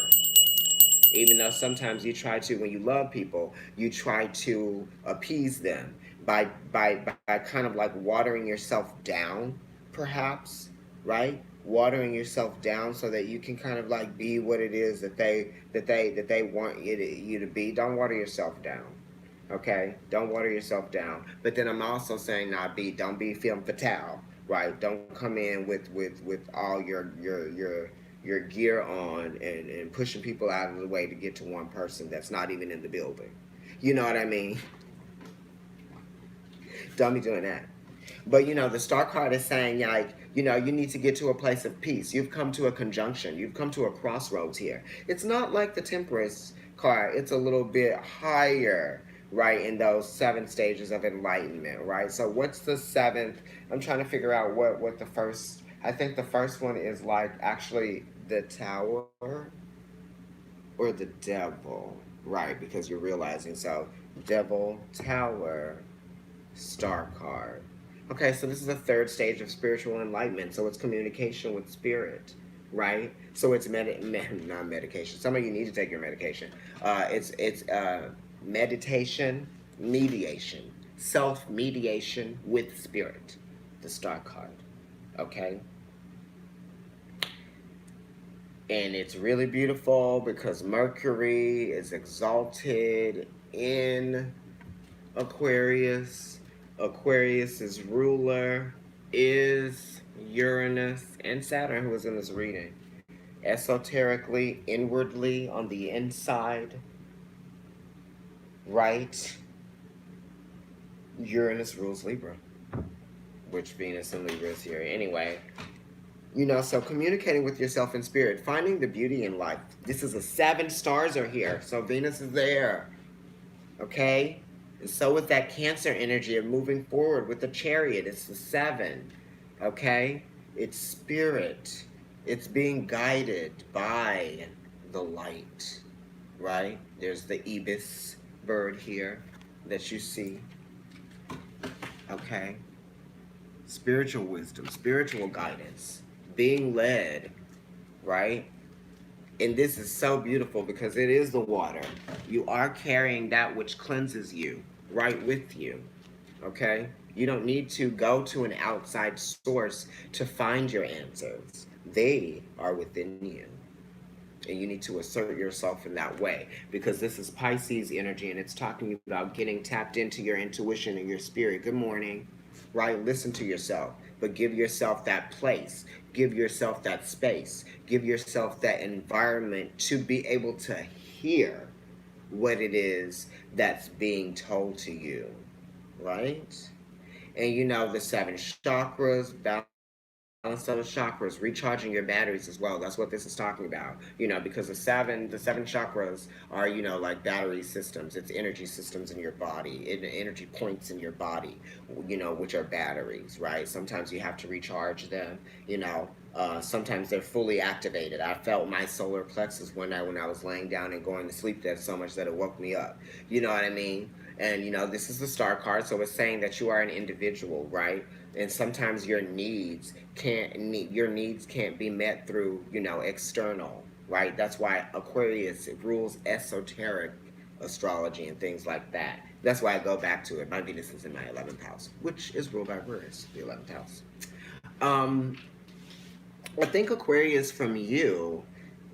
[SPEAKER 1] Even though sometimes you try to, when you love people, you try to appease them by kind of like watering yourself down, perhaps, right? Watering yourself down so that you can kind of like be what it is that they want you to be. Don't water yourself down. Okay? Don't water yourself down. But then I'm also saying don't be femme fatale, right? Don't come in with all your gear on and pushing people out of the way to get to one person that's not even in the building. You know what I mean? Don't be doing that. But the star card is saying like, you need to get to a place of peace. You've come to a conjunction. You've come to a crossroads here. It's not like the Temperance card. It's a little bit higher, right, in those 7 stages of enlightenment, right? So what's the 7th? I'm trying to figure out what the first. I think the first one is like actually the Tower or the Devil, right? Because you're realizing so Devil, Tower, Star card. Okay, so this is the 3rd stage of spiritual enlightenment. So it's communication with spirit, right? So it's not medication. Some of you need to take your medication. It's meditation, mediation, self mediation with spirit. The star card. Okay. And it's really beautiful because Mercury is exalted in Aquarius. Aquarius's ruler is Uranus and Saturn, who was in this reading. Esoterically, inwardly, on the inside, right? Uranus rules Libra, which Venus and Libra is here. Anyway, so communicating with yourself in spirit, finding the beauty in life. This is 7 stars are here, so Venus is there. Okay? And so with that Cancer energy of moving forward with the Chariot, it's the 7. Okay? It's spirit. It's being guided by the light. Right? There's the ibis bird here that you see. Okay? Spiritual wisdom, spiritual guidance, being led, right? And this is so beautiful because it is the water. You are carrying that which cleanses you right with you, okay? You don't need to go to an outside source to find your answers. They are within you. And you need to assert yourself in that way because this is Pisces energy and it's talking about getting tapped into your intuition and your spirit. Good morning, right? Listen to yourself, but give yourself that place. Give yourself that space. Give yourself that environment to be able to hear what it is that's being told to you, right? And the 7 chakras, balance those chakras, recharging your batteries as well. That's what this is talking about. Because the seven chakras are, like battery systems. It's energy systems in your body, energy points in your body, which are batteries, right? Sometimes you have to recharge them, sometimes they're fully activated. I felt my solar plexus one night when I was laying down and going to sleep there so much that it woke me up. You know what I mean? And, this is the star card, so it's saying that you are an individual, right? And sometimes your needs can't be met through, external, right? That's why Aquarius rules esoteric astrology and things like that. That's why I go back to it. My Venus is in my 11th house, which is ruled by Aquarius, the 11th house. Um, I think Aquarius from you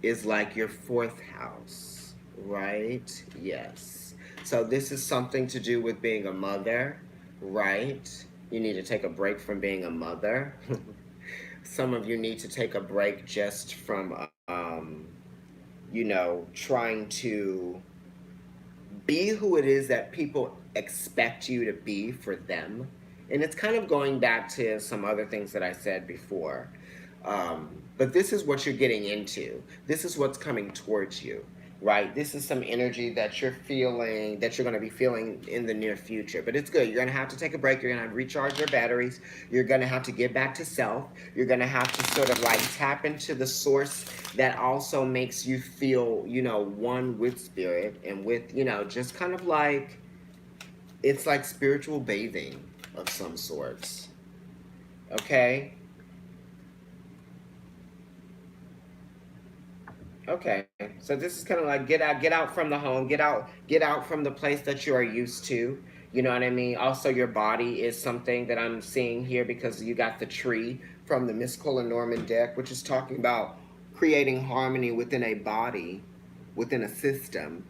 [SPEAKER 1] is like your fourth house, right? Yes. So this is something to do with being a mother, right? You need to take a break from being a mother. Some of you need to take a break just from, trying to be who it is that people expect you to be for them. And it's kind of going back to some other things that I said before. But this is what you're getting into. This is what's coming towards you, right? This is some energy that you're feeling, that you're going to be feeling in the near future. But it's good. You're going to have to take a break. You're going to have to recharge your batteries. You're going to have to get back to self. You're going to have to sort of like tap into the source that also makes you feel, one with spirit and with, just kind of like, it's like spiritual bathing of some sorts. Okay? Okay, so this is kind of like get out from the home, get out from the place that you are used to. You know what I mean? Also, your body is something that I'm seeing here because you got the tree from the Mystical and Norman deck, which is talking about creating harmony within a body, within a system.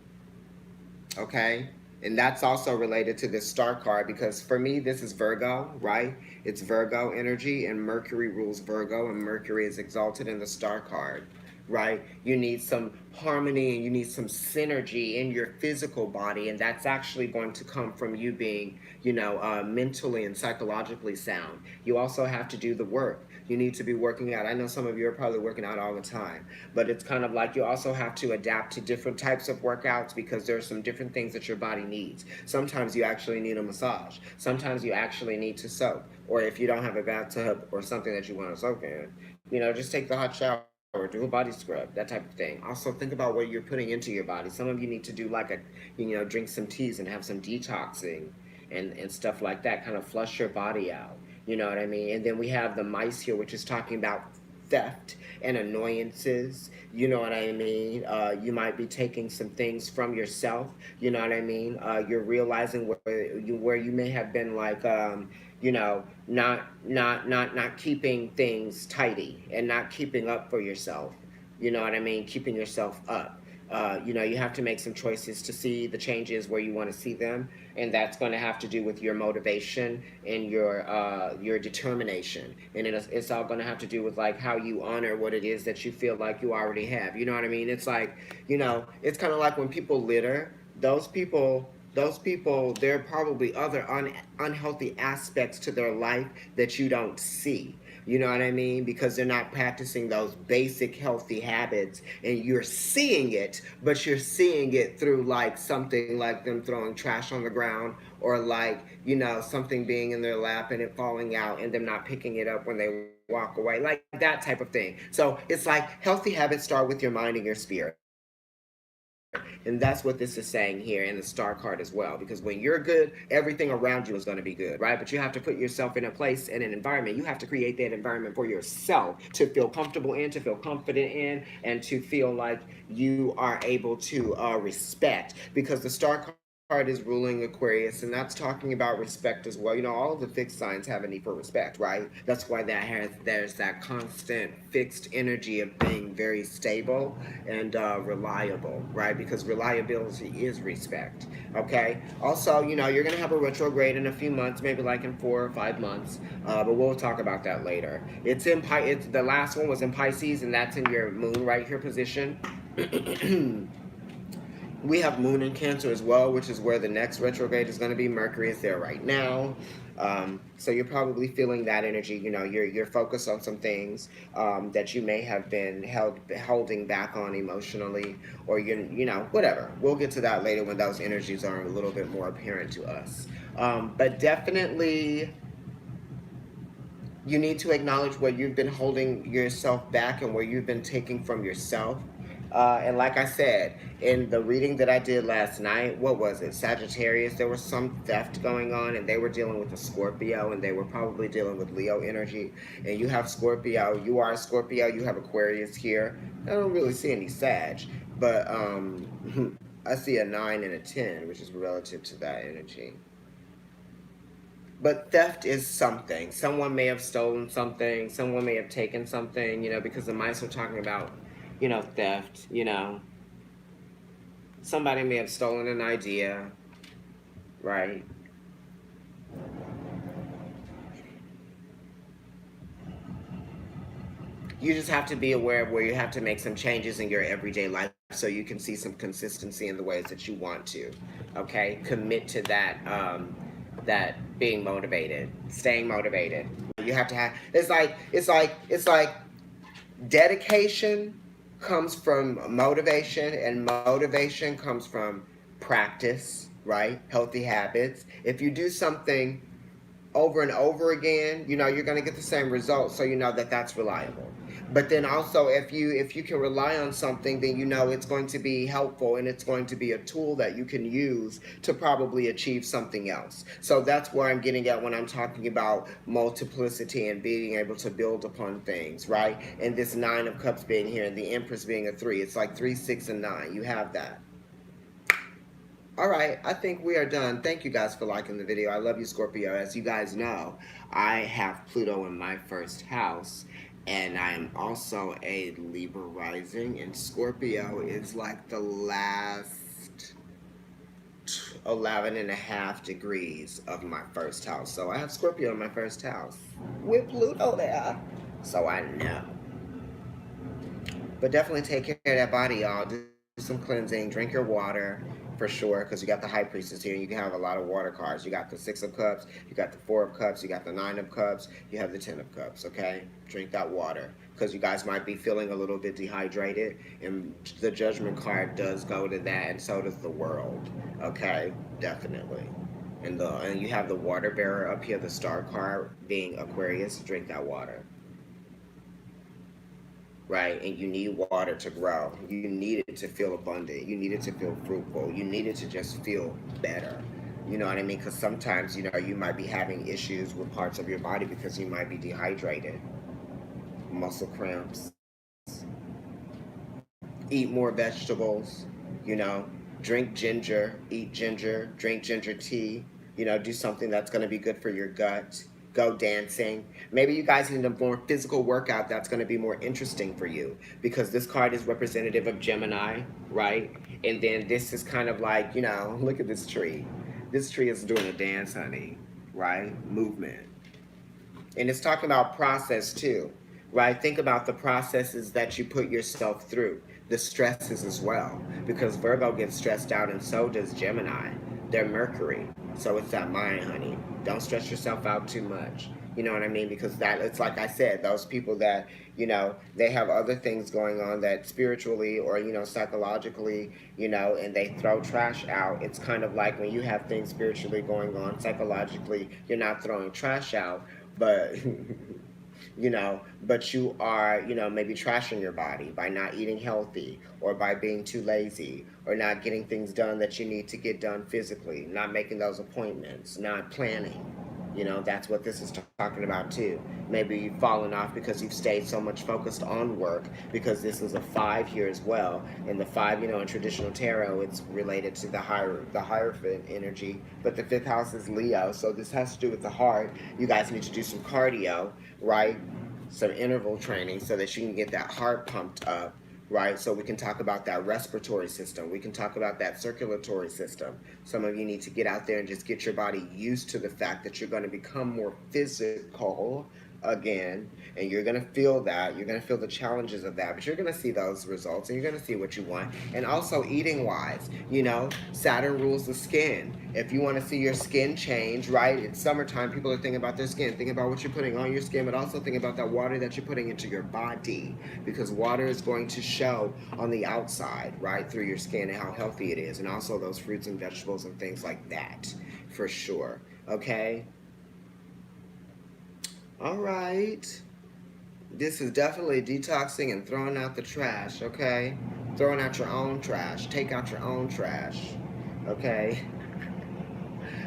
[SPEAKER 1] Okay, and that's also related to this star card because for me this is Virgo, right? It's Virgo energy, and Mercury rules Virgo, and Mercury is exalted in the star card, right? You need some harmony and you need some synergy in your physical body, and that's actually going to come from you being, mentally and psychologically sound. You also have to do the work. You need to be working out. I know some of you are probably working out all the time, but it's kind of like you also have to adapt to different types of workouts because there are some different things that your body needs. Sometimes you actually need a massage. Sometimes you actually need to soak. Or if you don't have a bathtub or something that you want to soak in, just take the hot shower, do a body scrub, that type of thing. Also, think about what you're putting into your body. Some of you need to do like drink some teas and have some detoxing and stuff like that, kind of flush your body out. You know what I mean? And then we have the mice here, which is talking about theft and annoyances. You know what I mean? You might be taking some things from yourself. You know what I mean? You're realizing where you may have been like, not keeping things tidy and not keeping up for yourself. You know what I mean? Keeping yourself up. You have to make some choices to see the changes where you want to see them, and that's going to have to do with your motivation and your determination, and it's all going to have to do with like how you honor what it is that you feel like you already have. You know what I mean? It's like, it's kind of like when people litter. Those people, there are probably other unhealthy aspects to their life that you don't see. You know what I mean? Because they're not practicing those basic healthy habits, and you're seeing it, but you're seeing it through like something like them throwing trash on the ground, or like, something being in their lap and it falling out and them not picking it up when they walk away, like that type of thing. So it's like healthy habits start with your mind and your spirit. And that's what this is saying here in the star card as well. Because when you're good, everything around you is going to be good, right? But you have to put yourself in a place and an environment. You have to create that environment for yourself to feel comfortable in, to feel confident in, and to feel like you are able to respect. Because the star card is ruling Aquarius, and that's talking about respect as well. All of the fixed signs have a need for respect, right? That's why there's that constant fixed energy of being very stable and reliable, right? Because reliability is respect. Okay. Also, you're gonna have a retrograde in a few months, maybe like in 4 or 5 months, but we'll talk about that later. It's the last one was in Pisces, and that's in your moon right here position. We have Moon in Cancer as well, which is where the next retrograde is going to be. Mercury is there right now. So you're probably feeling that energy. You're focused on some things that you may have been holding back on emotionally, or whatever. We'll get to that later when those energies are a little bit more apparent to us. But definitely, you need to acknowledge where you've been holding yourself back and where you've been taking from yourself. And like I said, in the reading that I did last night, what was it? Sagittarius, there was some theft going on, and they were dealing with a Scorpio, and they were probably dealing with Leo energy. And you have Scorpio, you are a Scorpio, you have Aquarius here. I don't really see any Sag, but I see a 9 and a 10, which is relative to that energy. But theft is something. Someone may have stolen something. Someone may have taken something, because the mice are talking about, theft, Somebody may have stolen an idea, right? You just have to be aware of where you have to make some changes in your everyday life so you can see some consistency in the ways that you want to. Okay? Commit to that being motivated, staying motivated. You have to have it's like dedication comes from motivation, and motivation comes from practice, right? Healthy habits. If you do something over and over again, you're going to get the same results, so you know that that's reliable. But then also, if you can rely on something, then it's going to be helpful, and it's going to be a tool that you can use to probably achieve something else. So that's where I'm getting at when I'm talking about multiplicity and being able to build upon things, right? And this 9 of Cups being here, and the Empress being a 3, it's like 3, 6, and 9. You have that. All right, I think we are done. Thank you guys for liking the video. I love you, Scorpio. As you guys know, I have Pluto in my first house, and I am also a Libra rising, and Scorpio is like the last 11 and a half degrees of my first house. So I have Scorpio in my first house with Pluto there. So I know. But definitely take care of that body, y'all. Do some cleansing, drink your water for sure, because you got the High Priestess here, and you can have a lot of water cards. You got the 6 of Cups, you got the 4 of Cups, you got the 9 of Cups, you have the 10 of Cups, okay? Drink that water, because you guys might be feeling a little bit dehydrated, and the Judgment card does go to that, and so does the World, okay? Definitely. And you have the Water Bearer up here, the Star card being Aquarius. Drink that water. Right? And you need water to grow. You need it to feel abundant. You need it to feel fruitful. You need it to just feel better. You know what I mean? Because sometimes, you might be having issues with parts of your body because you might be dehydrated. Muscle cramps. Eat more vegetables, you know. Drink ginger, eat ginger, drink ginger tea. Do something that's going to be good for your gut. Go dancing. Maybe you guys need a more physical workout that's going to be more interesting for you, because this card is representative of Gemini, right? And then this is kind of like, look at this tree. This tree is doing a dance, honey, right? Movement. And it's talking about process too, right? Think about the processes that you put yourself through, the stresses as well, because Virgo gets stressed out, and so does Gemini. They're Mercury, so it's that mind, honey. Don't stress yourself out too much. You know what I mean? Because it's like I said, those people that, they have other things going on that spiritually or, psychologically, and they throw trash out. It's kind of like when you have things spiritually going on, psychologically, you're not throwing trash out, but but you are, maybe trashing your body by not eating healthy, or by being too lazy, or not getting things done that you need to get done physically, not making those appointments, not planning. That's what this is talking about too. Maybe you've fallen off because you've stayed so much focused on work, because this is a 5 here as well. And the 5, in traditional tarot, it's related to the Hierophant energy, but the 5th house is Leo, so this has to do with the heart. You guys need to do some cardio, right? Some interval training so that you can get that heart pumped up, right? So we can talk about that respiratory system. We can talk about that circulatory system. Some of you need to get out there and just get your body used to the fact that you're going to become more physical again, and you're going to feel that. You're going to feel the challenges of that, but you're going to see those results, and you're going to see what you want. And also eating wise, Saturn rules the skin. If you want to see your skin change, right? It's summertime, people are thinking about their skin, thinking about what you're putting on your skin, but also think about that water that you're putting into your body, because water is going to show on the outside, right, through your skin, and how healthy it is, and also those fruits and vegetables and things like that, for sure. Okay? All right. This is definitely detoxing and throwing out the trash, okay? Throwing out your own trash. Take out your own trash. Okay?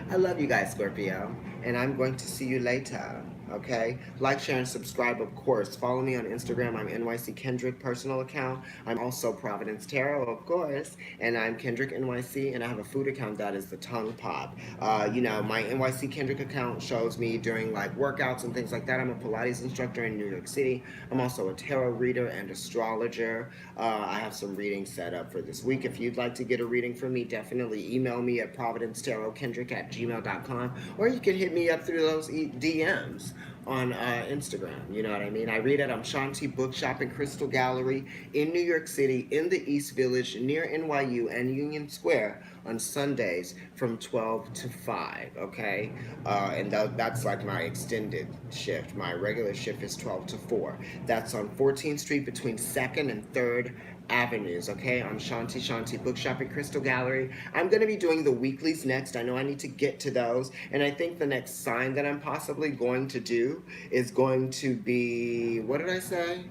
[SPEAKER 1] I love you guys, Scorpio. And I'm going to see you later. Okay? Like, share, and subscribe, of course. Follow me on Instagram. I'm NYC Kendrick personal account. I'm also Providence Tarot, of course. And I'm Kendrick NYC. And I have a food account that is the Tongue Pop. My NYC Kendrick account shows me during like workouts and things like that. I'm a Pilates instructor in New York City. I'm also a tarot reader and astrologer. I have some readings set up for this week. If you'd like to get a reading from me, definitely email me at providencetarotkendrick@gmail.com, or you can hit me up through those DMs on Instagram. You know what I mean? I read at Shanti Bookshop and Crystal Gallery in New York City, in the East Village, near NYU and Union Square on Sundays from 12 to 5, okay? That's like my extended shift. My regular shift is 12 to 4. That's on 14th Street between 2nd and 3rd Avenues, okay, on Shanti Bookshop and Crystal Gallery. I'm going to be doing the weeklies next. I know I need to get to those, and I think the next sign that I'm possibly going to do is going to be, what did I say?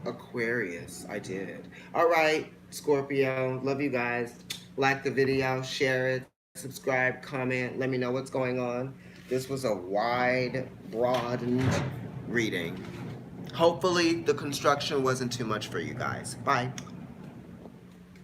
[SPEAKER 1] Aquarius. I did. All right, Scorpio, love you guys. Like the video, share it, subscribe, comment, let me know what's going on. This was a wide, broadened reading. Hopefully the construction wasn't too much for you guys. Bye.